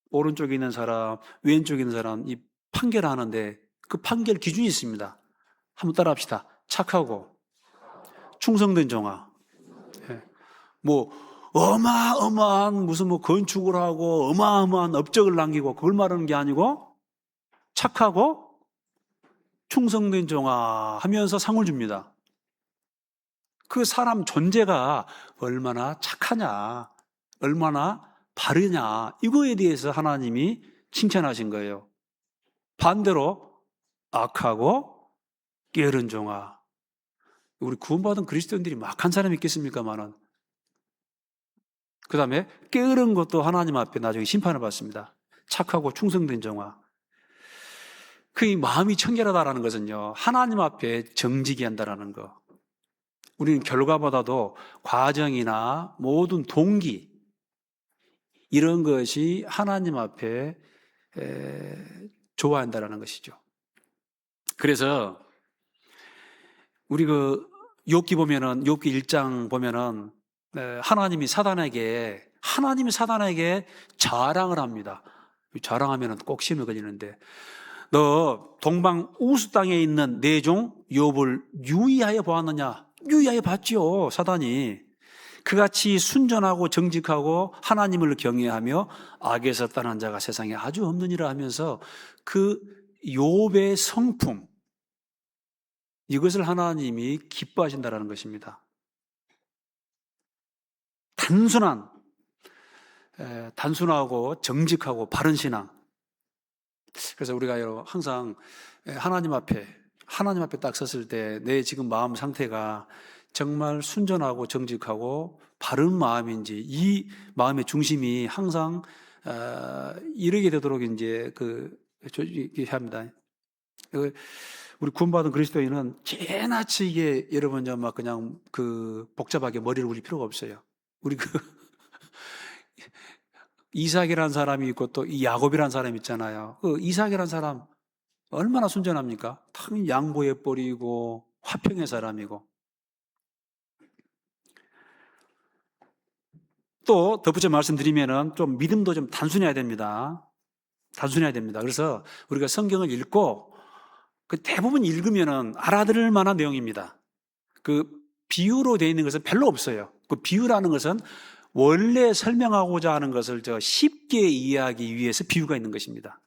Speaker 1: 오른쪽에 있는 사람, 왼쪽에 있는 사람 이 판결을 하는데 그 판결 기준이 있습니다. 한번 따라합시다. 착하고 충성된 종아. 예. 뭐 어마어마한 무슨 뭐 건축을 하고 어마어마한 업적을 남기고 그걸 말하는 게 아니고 착하고 충성된 종아 하면서 상을 줍니다. 그 사람 존재가 얼마나 착하냐, 얼마나 바르냐, 이거에 대해서 하나님이 칭찬하신 거예요. 반대로 악하고 게으른 종아. 우리 구원받은 그리스도인들이 막 한 사람이 있겠습니까만은. 그 다음에 게으른 것도 하나님 앞에 나중에 심판을 받습니다. 착하고 충성된 종아. 그 마음이 청결하다라는 것은요, 하나님 앞에 정직히 한다라는 거. 우리는 결과보다도 과정이나 모든 동기, 이런 것이 하나님 앞에 좋아한다라는 것이죠. 그래서 우리 그 욥기 보면은, 욥기 1장 보면은 하나님이 사단에게 자랑을 합니다. 자랑하면은 꼭 시험에 걸리는데, 너 동방 우스 땅에 있는 내 종 욥을 유의하여 보았느냐? 유의하여 봤지요, 사단이. 그같이 순전하고 정직하고 하나님을 경외하며 악에서 떠난 자가 세상에 아주 없느니라 하면서 그 욥의 성품, 이것을 하나님이 기뻐하신다는 것입니다. 단순하고 정직하고 바른 신앙. 그래서 우리가 항상 하나님 앞에 딱 섰을 때 내 지금 마음 상태가 정말 순전하고 정직하고 바른 마음인지, 이 마음의 중심이 항상 이르게 되도록 이제 이렇게 합니다. 우리 구원받은 그리스도인은 지나치게 여러분 막 그냥 복잡하게 머리를 굴릴 필요가 없어요. 우리 이삭이라는 사람이 있고 또 이 야곱이라는 사람이 있잖아요. 이삭이라는 사람 얼마나 순전합니까? 당연히 양보해 버리고 화평의 사람이고. 또 덧붙여 말씀드리면은 좀 믿음도 좀 단순해야 됩니다. 그래서 우리가 성경을 읽고 대부분 읽으면은 알아들을 만한 내용입니다. 비유로 되어 있는 것은 별로 없어요. 비유라는 것은 원래 설명하고자 하는 것을 쉽게 이해하기 위해서 비유가 있는 것입니다.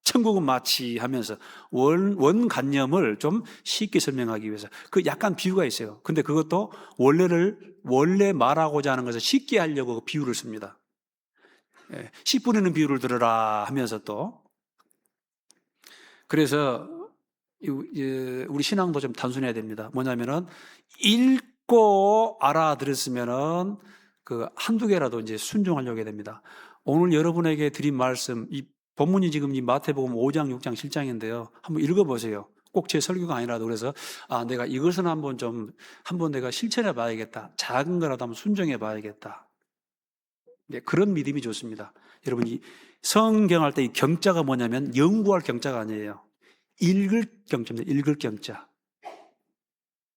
Speaker 1: 천국은 마치 하면서 원관념을 좀 쉽게 설명하기 위해서 약간 비유가 있어요. 근데 그것도 원래 말하고자 하는 것을 쉽게 하려고 비유를 씁니다. 씨 뿌리는 비유를 들으라 하면서 또. 그래서 우리 신앙도 좀 단순해야 됩니다. 뭐냐면은 읽고 알아들었으면은 한두 개라도 이제 순종하려고 해야 됩니다. 오늘 여러분에게 드린 말씀, 이 본문이 지금 이 마태복음 5장, 6장, 7장인데요. 한번 읽어보세요. 꼭 제 설교가 아니라도. 그래서 내가 이것은 한번 내가 실천해 봐야겠다. 작은 거라도 한번 순종해 봐야겠다. 네, 그런 믿음이 좋습니다. 여러분, 이 성경할 때 이 경자가 뭐냐면 연구할 경자가 아니에요. 읽을 경자입니다. 읽을 경자.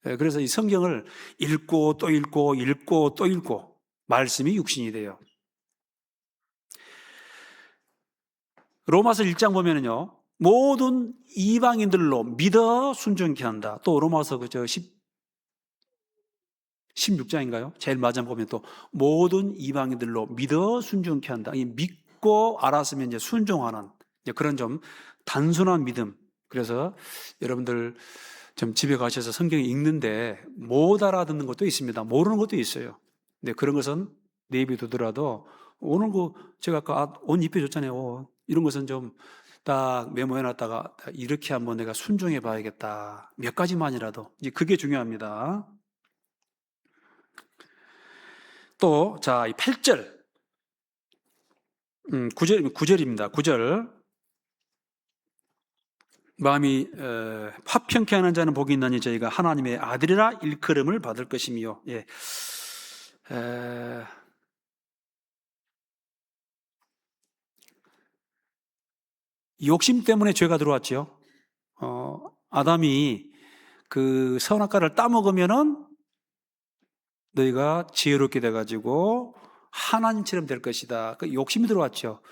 Speaker 1: 그래서 이 성경을 읽고 또 읽고 읽고 또 읽고 말씀이 육신이 돼요. 로마서 1장 보면은요, 모든 이방인들로 믿어 순종케 한다. 또 로마서 16장인가요? 제일 마지막 보면 또 모든 이방인들로 믿어 순종케 한다. 이 믿고 알았으면 이제 순종하는 그런 좀 단순한 믿음. 그래서 여러분들 좀 집에 가셔서 성경 읽는데 못 알아듣는 것도 있습니다. 모르는 것도 있어요. 근데 그런 것은 내비두더라도 오늘 제가 아까 옷 입혀줬잖아요. 이런 것은 좀 딱 메모해놨다가 이렇게 한번 내가 순종해 봐야겠다. 몇 가지만이라도. 이제 그게 중요합니다. 또, 이 8절. 9절입니다. 9절. 마음이 화평케 하는 자는 복이 있나니 저희가 하나님의 아들이라 일컬음을 받을 것이며. 예. 욕심 때문에 죄가 들어왔죠. 아담이 그 선악과를 따먹으면은 너희가 지혜롭게 돼가지고 하나님처럼 될 것이다. 그 욕심이 들어왔죠.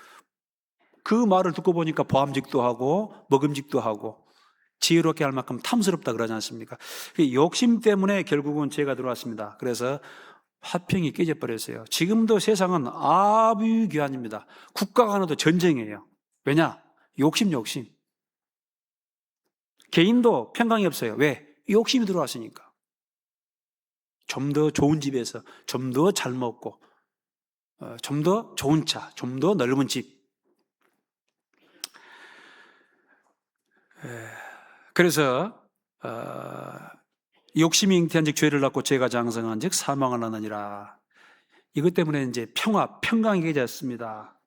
Speaker 1: 그 말을 듣고 보니까 보암직도 하고 먹음직도 하고 지혜롭게 할 만큼 탐스럽다 그러지 않습니까? 욕심 때문에 결국은 죄가 들어왔습니다. 그래서 화평이 깨져버렸어요. 지금도 세상은 아부귀환입니다. 국가 간에도 전쟁이에요. 왜냐? 욕심. 개인도 평강이 없어요. 왜? 욕심이 들어왔으니까. 좀 더 좋은 집에서 좀 더 잘 먹고 좀 더 좋은 차, 좀 더 넓은 집. 그래서 욕심이 잉태한 즉 죄를 낳고 죄가 장성한 즉 사망을 낳느니라. 이것 때문에 이제 평강이 깨졌습니다.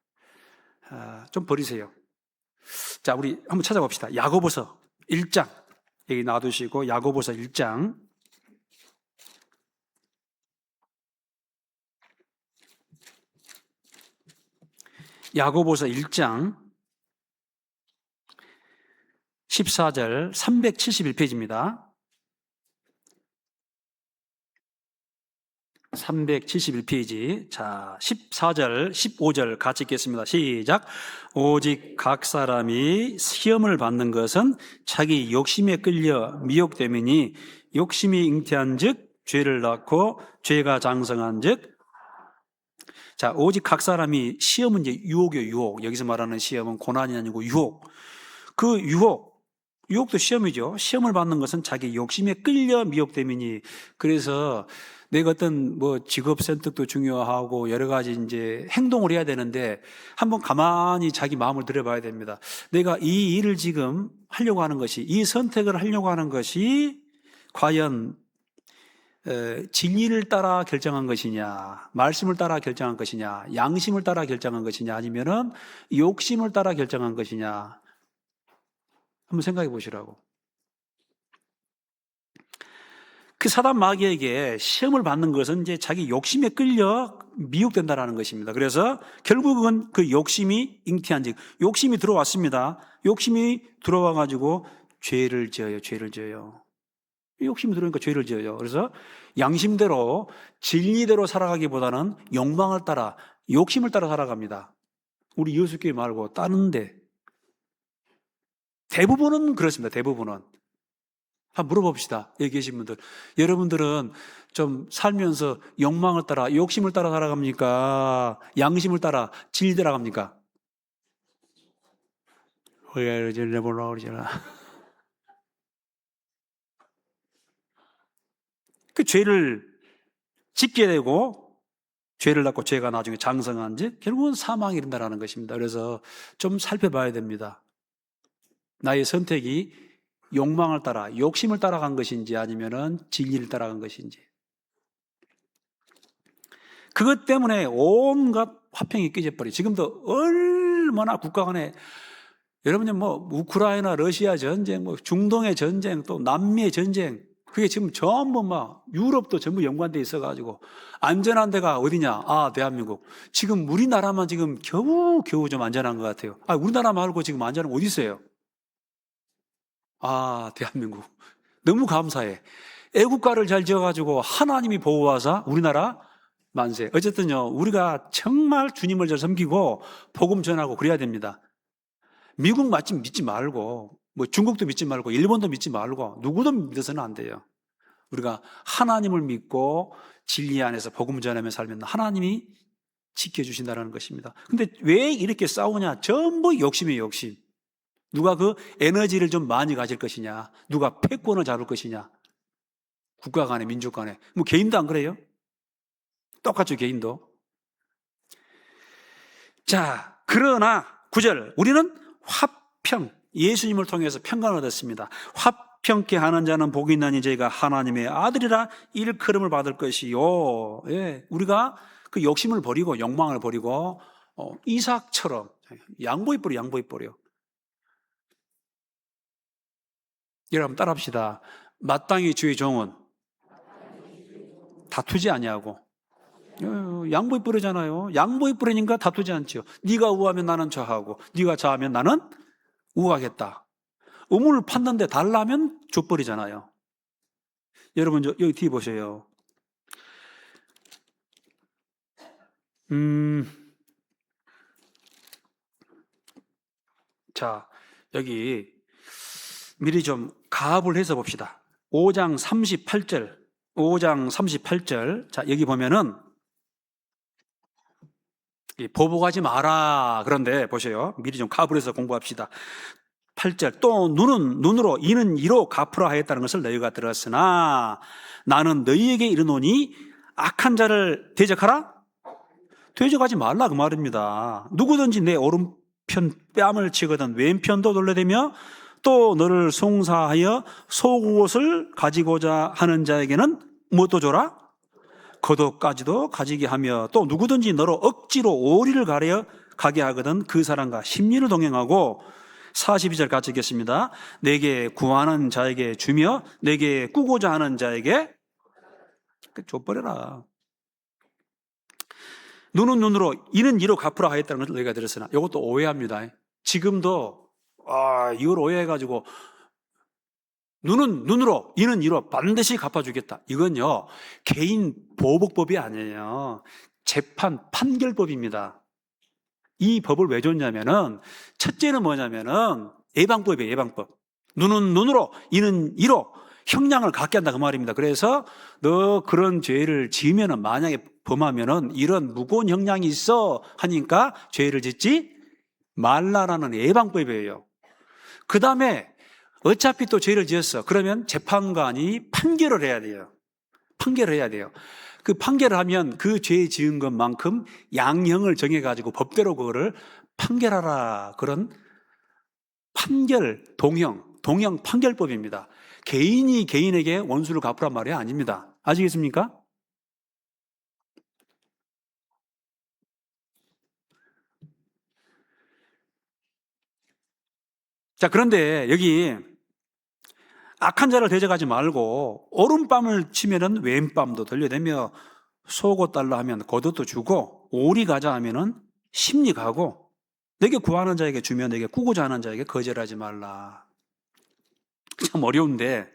Speaker 1: 좀 버리세요. 자, 우리 한번 찾아봅시다. 야고보서 1장 여기 놔두시고 야고보서 1장 야고보서 1장 14절 371페이지입니다. 371페이지. 자, 14절, 15절 같이 읽겠습니다. 시작. 오직 각 사람이 시험을 받는 것은 자기 욕심에 끌려 미혹됨이니 욕심이 잉태한 즉 죄를 낳고 죄가 장성한 즉. 자, 오직 각 사람이 시험은 이제 유혹이에요, 유혹. 여기서 말하는 시험은 고난이 아니고 유혹. 그 유혹도 시험이죠. 시험을 받는 것은 자기 욕심에 끌려 미혹됨이니. 그래서 내가 어떤 직업 선택도 중요하고 여러 가지 이제 행동을 해야 되는데 한번 가만히 자기 마음을 들여봐야 됩니다. 내가 이 일을 지금 하려고 하는 것이, 이 선택을 하려고 하는 것이 과연 진리를 따라 결정한 것이냐, 말씀을 따라 결정한 것이냐, 양심을 따라 결정한 것이냐, 아니면은 욕심을 따라 결정한 것이냐. 한번 생각해 보시라고. 그 사단 마귀에게 시험을 받는 것은 이제 자기 욕심에 끌려 미혹된다라는 것입니다. 그래서 결국은 그 욕심이 잉태한 즉, 욕심이 들어왔습니다. 욕심이 들어와가지고 죄를 지어요. 욕심이 들어오니까 죄를 지어요. 그래서 양심대로, 진리대로 살아가기보다는 욕망을 따라, 욕심을 따라 살아갑니다. 우리 예수교회 말고 다른데. 대부분은 그렇습니다. 대부분은. 한번 물어봅시다. 여기 계신 분들. 여러분들은 좀 살면서 욕망을 따라, 욕심을 따라 살아갑니까? 양심을 따라, 진리대로 갑니까? 왜 이러지? 내보려고 그러잖아. 그 죄를 짓게 되고, 죄를 낳고 죄가 나중에 장성한 지 결국은 사망이 이른다는 것입니다. 그래서 좀 살펴봐야 됩니다. 나의 선택이 욕망을 따라, 욕심을 따라간 것인지 아니면은 진리를 따라간 것인지. 그것 때문에 온갖 화평이 깨져버려요. 지금도 얼마나 국가 간에, 여러분들 우크라이나, 러시아 전쟁, 중동의 전쟁, 또 남미의 전쟁, 그게 지금 전부 유럽도 전부 연관돼 있어가지고, 안전한 데가 어디냐? 대한민국. 지금 우리나라만 지금 겨우 좀 안전한 것 같아요. 우리나라 말고 지금 안전한 거 어디 있어요? 대한민국. 너무 감사해. 애국가를 잘 지어가지고 하나님이 보호하사 우리나라 만세. 어쨌든요, 우리가 정말 주님을 잘 섬기고 복음 전하고 그래야 됩니다. 미국 믿지 말고, 중국도 믿지 말고, 일본도 믿지 말고, 누구도 믿어서는 안 돼요. 우리가 하나님을 믿고 진리 안에서 복음 전하며 살면 하나님이 지켜주신다는 것입니다. 근데 왜 이렇게 싸우냐? 전부 욕심이에요, 욕심. 누가 그 에너지를 좀 많이 가질 것이냐, 누가 패권을 잡을 것이냐, 국가 간에, 민족 간에. 개인도 안 그래요? 똑같죠, 개인도. 자, 그러나 9절, 우리는 화평, 예수님을 통해서 평강을 얻었습니다. 화평케 하는 자는 복이 있나니 저희가 하나님의 아들이라 일컬음을 받을 것이요. 예, 우리가 그 욕심을 버리고 욕망을 버리고 이삭처럼 양보해버려. 여러분 따라합시다. 마땅히 주의 종은 다투지 아니하고. 양보의 뿌리잖아요. 양보의 뿌리니까 다투지 않죠. 네가 우하면 나는 좌하고 네가 좌하면 나는 우하겠다. 의문을 판단데 달라면 족벌이잖아요. 여러분 여기 뒤에 보세요. 자, 여기 미리 좀 가압을 해서 봅시다. 5장 38절. 5장 38절. 자, 여기 보면은 보복하지 마라. 그런데 보세요. 미리 좀 가압을 해서 공부합시다. 8절. 또 눈은 눈으로 이는 이로 갚으라 하였다는 것을 너희가 들었으나 나는 너희에게 이르노니 악한 자를 대적하라? 대적하지 말라 그 말입니다. 누구든지 내 오른편 뺨을 치거든 왼편도 돌려대며 또 너를 송사하여 속옷을 가지고자 하는 자에게는 무엇도 줘라? 겉옷까지도 가지게 하며 또 누구든지 너로 억지로 오리를 가려 가게 하거든 그 사람과 심리를 동행하고 42절 같이 읽겠습니다. 내게 구하는 자에게 주며 내게 꾸고자 하는 자에게 줘버려라. 눈은 눈으로 이는 이로 갚으라 하였다는 것을 너희가 들었으나 이것도 오해합니다. 지금도 이걸 오해해가지고 눈은 눈으로 이는 이로 반드시 갚아주겠다. 이건요 개인 보복법이 아니에요. 재판 판결법입니다. 이 법을 왜 줬냐면은 첫째는 뭐냐면은 예방법이에요. 예방법. 눈은 눈으로 이는 이로 형량을 갖게 한다 그 말입니다. 그래서 너 그런 죄를 지으면은 만약에 범하면은 이런 무거운 형량이 있어 하니까 죄를 짓지 말라라는 예방법이에요. 그 다음에 어차피 또 죄를 지었어. 그러면 재판관이 판결을 해야 돼요. 판결을 해야 돼요. 그 판결을 하면 그 죄 지은 것만큼 양형을 정해가지고 법대로 그거를 판결하라. 그런 판결, 동형 판결법입니다. 개인이 개인에게 원수를 갚으란 말이 아닙니다. 아시겠습니까? 자, 그런데 여기 악한 자를 대적하지 말고 오른뺨을 치면은 왼뺨도 돌려대며 속옷 달라 하면 겉옷도 주고 오리 가자 하면은 심리 가고 내게 구하는 자에게 주며 내게 꾸고자 하는 자에게 거절하지 말라. 참 어려운데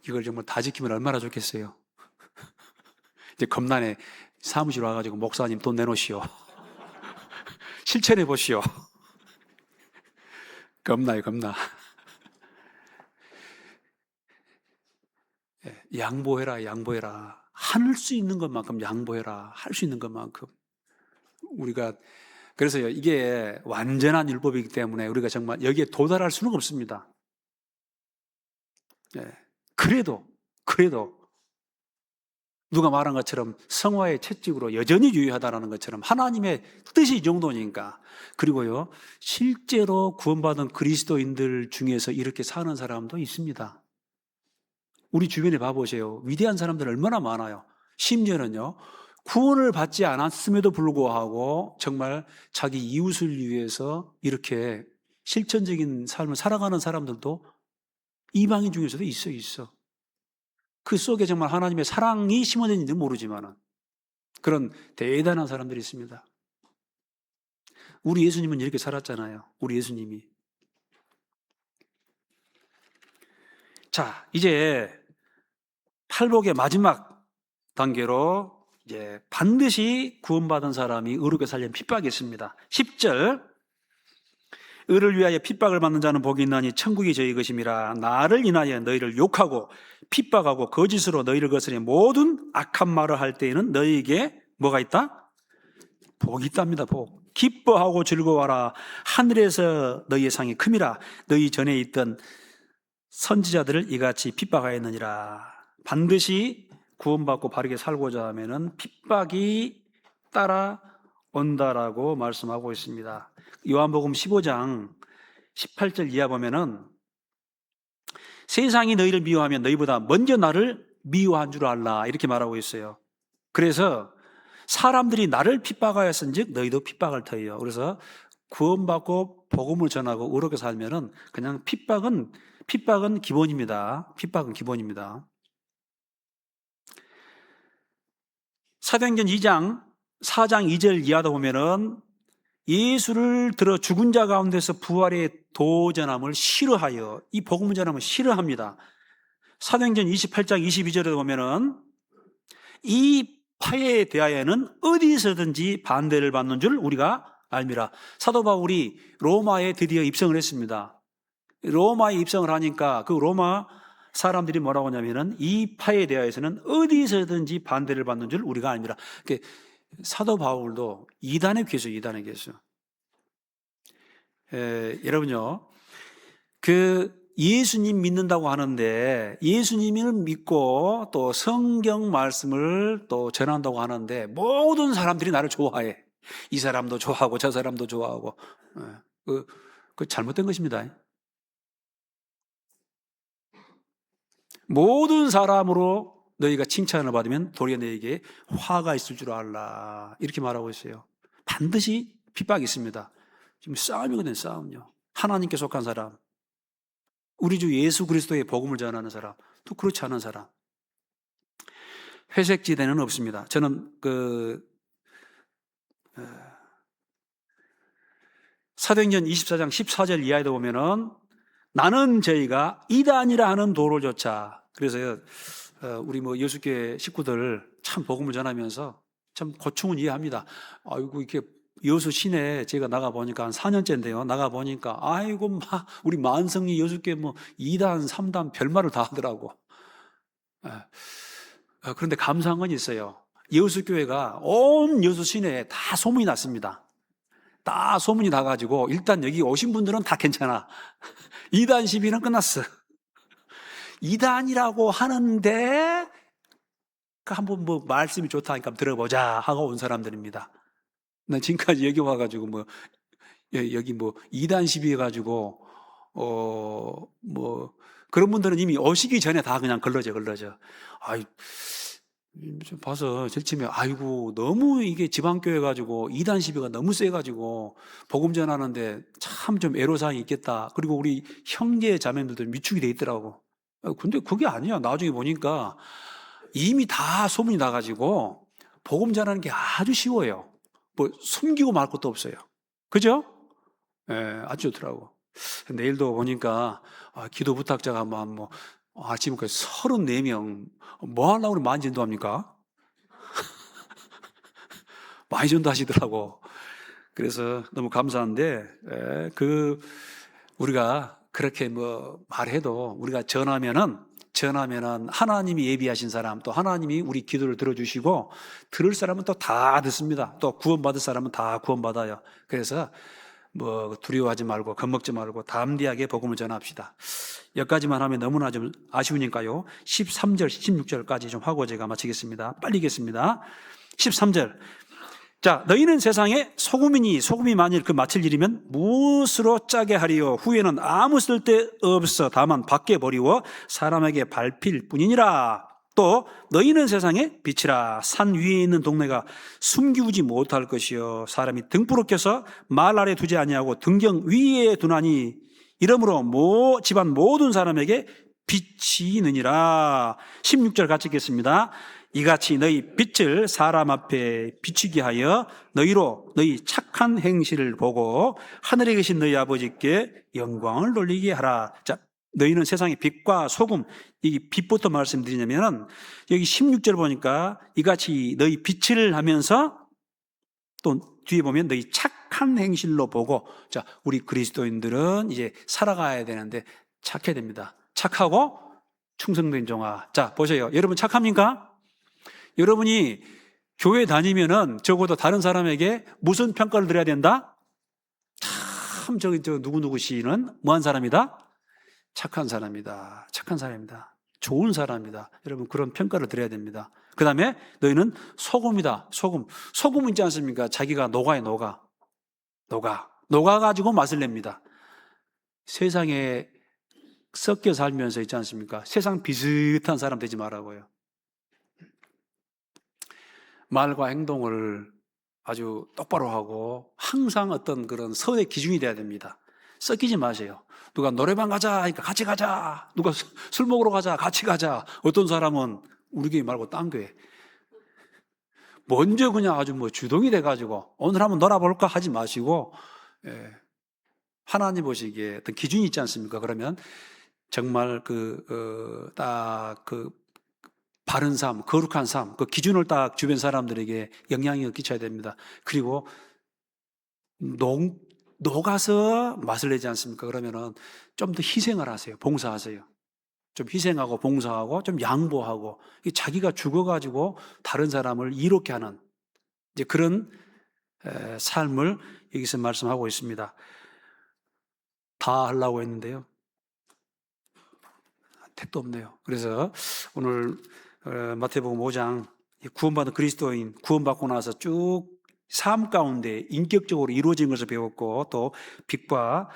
Speaker 1: 이걸 정말 다 지키면 얼마나 좋겠어요. 이제 겁나네. 사무실 와가지고 목사님 돈 내놓으시오. 실천해 보시오. 겁나요, 겁나. 양보해라, 양보해라. 할 수 있는 것만큼 양보해라. 할 수 있는 것만큼. 우리가, 그래서요, 이게 완전한 율법이기 때문에 우리가 정말 여기에 도달할 수는 없습니다. 그래도, 누가 말한 것처럼 성화의 채찍으로 여전히 유효하다는 것처럼 하나님의 뜻이 이 정도니까. 그리고요, 실제로 구원받은 그리스도인들 중에서 이렇게 사는 사람도 있습니다. 우리 주변에 봐보세요. 위대한 사람들 얼마나 많아요. 심지어는요, 구원을 받지 않았음에도 불구하고 정말 자기 이웃을 위해서 이렇게 실천적인 삶을 살아가는 사람들도 이방인 중에서도 있어. 그 속에 정말 하나님의 사랑이 심어져 있는지 모르지만 그런 대단한 사람들이 있습니다. 우리 예수님은 이렇게 살았잖아요. 우리 예수님이. 자, 이제 팔복의 마지막 단계로 이제 반드시 구원받은 사람이 의롭게 살려면 핍박이 있습니다. 10절. 의를 위하여 핍박을 받는 자는 복이 있나니 천국이 저희 것임이라. 나를 인하여 너희를 욕하고 핍박하고 거짓으로 너희를 거스리 모든 악한 말을 할 때에는 너희에게 뭐가 있다? 복이 있답니다. 복. 기뻐하고 즐거워하라. 하늘에서 너희의 상이 큼이라. 너희 전에 있던 선지자들을 이같이 핍박하였느니라. 반드시 구원받고 바르게 살고자 하면은 핍박이 따라온다라고 말씀하고 있습니다. 요한복음 15장 18절 이하 보면은 세상이 너희를 미워하면 너희보다 먼저 나를 미워한 줄 알라 이렇게 말하고 있어요. 그래서 사람들이 나를 핍박하였은즉 너희도 핍박할 터이요. 그래서 구원받고 복음을 전하고 의롭게 살면은 그냥 핍박은 기본입니다. 핍박은 기본입니다. 사도행전 2장 4장 2절 이하도 보면은 예수를 들어 죽은 자 가운데서 부활의 도전함을 싫어하여 이 복음을 전함을 싫어합니다. 사도행전 28장 22절에 보면은 이 파에 대하여는 어디서든지 반대를 받는 줄 우리가 알미라. 사도 바울이 로마에 드디어 입성을 했습니다. 로마에 입성을 하니까 그 로마 사람들이 뭐라고 하냐면은 이 파에 대하여서는 어디서든지 반대를 받는 줄 우리가 알미라. 사도 바울도 이단에 계셔, 이단에 계셔. 여러분요, 예수님 믿는다고 하는데 예수님을 믿고 또 성경 말씀을 또 전한다고 하는데 모든 사람들이 나를 좋아해. 이 사람도 좋아하고 저 사람도 좋아하고. 그 잘못된 것입니다. 모든 사람으로 너희가 칭찬을 받으면 도리어 너희에게 화가 있을 줄 알라. 이렇게 말하고 있어요. 반드시 핍박이 있습니다. 지금 싸움이거든요, 싸움요. 하나님께 속한 사람, 우리 주 예수 그리스도의 복음을 전하는 사람, 또 그렇지 않은 사람. 회색지대는 없습니다. 저는 사도행전 24장 14절 이하에도 보면은 나는 저희가 이단이라 하는 도를 조차. 그래서 우리 여수교회 식구들 참 복음을 전하면서 참 고충은 이해합니다. 아이고 이렇게 여수 시내 제가 나가 보니까 한 4년째인데요. 나가 보니까 아이고 우리 만성리 여수교회 이단 3단 별말을 다 하더라고. 그런데 감사한 건 있어요. 여수교회가 온 여수 시내에 다 소문이 났습니다. 다 소문이 나가지고 일단 여기 오신 분들은 다 괜찮아. 2단 시비는 끝났어. 2단이라고 하는데 한번 말씀이 좋다니까 들어보자 하고 온 사람들입니다. 난 지금까지 여기 와가지고 여기 2단 시비 해가지고 그런 분들은 이미 오시기 전에 다 그냥 걸러져. 아이 좀 봐서 절치면 아이고 너무 이게 지방교회 가지고 2단 시비가 너무 세가지고 복음 전하는데 참 좀 애로사항이 있겠다. 그리고 우리 형제 자매들도 미축이 돼 있더라고. 근데 그게 아니야. 나중에 보니까 이미 다 소문이 나가지고 복음 전하는 게 아주 쉬워요. 숨기고 말 것도 없어요. 그죠? 아주 좋더라고. 내일도 보니까 기도 부탁자가 아침까지 34명. 뭐 하려고 그래 많이 전도합니까? 많이 전도하시더라고. 그래서 너무 감사한데, 우리가 그렇게 말해도 우리가 전하면은 하나님이 예비하신 사람, 또 하나님이 우리 기도를 들어주시고, 들을 사람은 또 다 듣습니다. 또 구원받을 사람은 다 구원받아요. 그래서 두려워하지 말고 겁먹지 말고 담대하게 복음을 전합시다. 여기까지만 하면 너무나 좀 아쉬우니까요. 13절, 16절까지 좀 하고 제가 마치겠습니다. 빨리 겠습니다. 13절. 자, 너희는 세상에 소금이니 소금이 만일 그 맛을 잃으면 무엇으로 짜게 하리요? 후에는 아무 쓸데 없어. 다만 밖에 버리워 사람에게 밟힐 뿐이니라. 또 너희는 세상에 빛이라. 산 위에 있는 동네가 숨기우지 못할 것이요 사람이 등불을 켜서 말 아래 두지 아니하고 등경 위에 두나니 이러므로 집안 모든 사람에게 빛이 있느니라. 16절 같이 읽겠습니다. 이같이 너희 빛을 사람 앞에 비추게 하여 너희로 너희 착한 행실을 보고 하늘에 계신 너희 아버지께 영광을 돌리게 하라. 자, 너희는 세상의 빛과 소금. 이 빛부터 말씀드리냐면 여기 16절 보니까 이같이 너희 빛을 하면서 또 뒤에 보면 너희 착한 행실로 보고. 자, 우리 그리스도인들은 이제 살아가야 되는데 착해야 됩니다. 착하고 충성된 종아. 자, 보세요. 여러분 착합니까? 여러분이 교회 다니면은 적어도 다른 사람에게 무슨 평가를 드려야 된다? 참, 누구누구 씨는 뭐한 사람이다? 착한 사람이다. 착한 사람이다. 좋은 사람이다. 여러분, 그런 평가를 드려야 됩니다. 그 다음에 너희는 소금이다. 소금은 있지 않습니까? 자기가 녹아요. 녹아가지고 맛을 냅니다. 세상에 섞여 살면서 있지 않습니까? 세상 비슷한 사람 되지 말라고요. 말과 행동을 아주 똑바로 하고 항상 어떤 그런 선의 기준이 돼야 됩니다. 섞이지 마세요. 누가 노래방 가자 하니까 같이 가자. 누가 술 먹으러 가자 같이 가자. 어떤 사람은 우리 교회 말고 딴 교회 먼저 그냥 아주 뭐 주동이 돼가지고 오늘 한번 놀아볼까 하지 마시고, 하나님 보시기에 어떤 기준이 있지 않습니까? 그러면 정말 딱 바른 삶, 거룩한 삶, 그 기준을 딱 주변 사람들에게 영향을 끼쳐야 됩니다. 그리고 녹아서 맛을 내지 않습니까? 그러면은 좀 더 희생을 하세요. 봉사하세요. 좀 희생하고 봉사하고 좀 양보하고 자기가 죽어가지고 다른 사람을 이롭게 하는 이제 그런 삶을 여기서 말씀하고 있습니다. 다 하려고 했는데요. 택도 없네요. 그래서 오늘 마태복음 5장 구원받은 그리스도인 구원받고 나서 쭉 삶 가운데 인격적으로 이루어진 것을 배웠고 또 빛과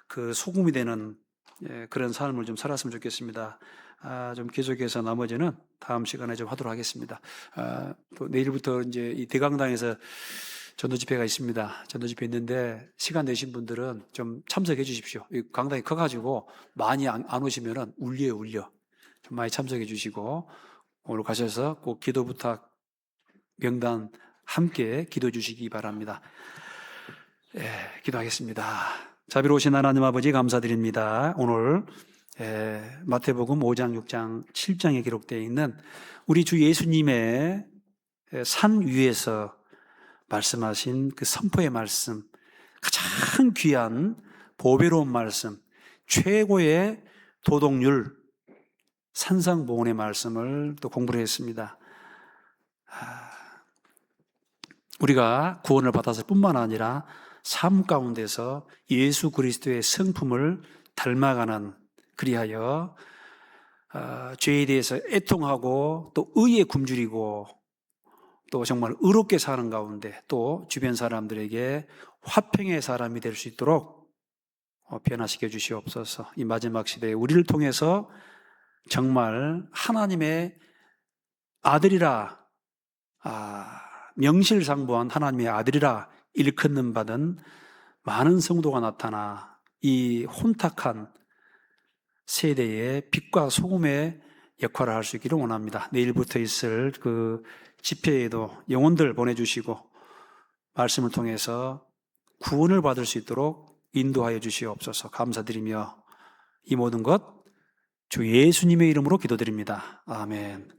Speaker 1: 그 소금이 되는 그런 삶을 좀 살았으면 좋겠습니다. 좀 계속해서 나머지는 다음 시간에 좀 하도록 하겠습니다. 또 내일부터 이제 이 대강당에서 전도 집회가 있습니다. 전도 집회 있는데 시간 되신 분들은 좀 참석해 주십시오. 이 강당이 커가지고 많이 안 오시면은 울려. 좀 많이 참석해 주시고 오늘 가셔서 꼭 기도 부탁 명단 함께 기도해 주시기 바랍니다. 기도하겠습니다. 자비로우신 하나님 아버지 감사드립니다. 오늘 마태복음 5장, 6장, 7장에 기록되어 있는 우리 주 예수님의 산 위에서 말씀하신 그 선포의 말씀, 가장 귀한 보배로운 말씀, 최고의 도덕률, 산상보훈의 말씀을 또 공부를 했습니다. 우리가 구원을 받았을 뿐만 아니라 삶 가운데서 예수 그리스도의 성품을 닮아가는, 그리하여 죄에 대해서 애통하고 또 의에 굶주리고 또 정말 의롭게 사는 가운데 또 주변 사람들에게 화평의 사람이 될 수 있도록 변화시켜 주시옵소서. 이 마지막 시대에 우리를 통해서 정말 하나님의 아들이라, 명실상부한 하나님의 아들이라 일컫는 받은 많은 성도가 나타나 이 혼탁한 세대의 빛과 소금의 역할을 할 수 있기를 원합니다. 내일부터 있을 그 집회에도 영혼들 보내주시고 말씀을 통해서 구원을 받을 수 있도록 인도하여 주시옵소서. 감사드리며 이 모든 것 주 예수님의 이름으로 기도드립니다. 아멘.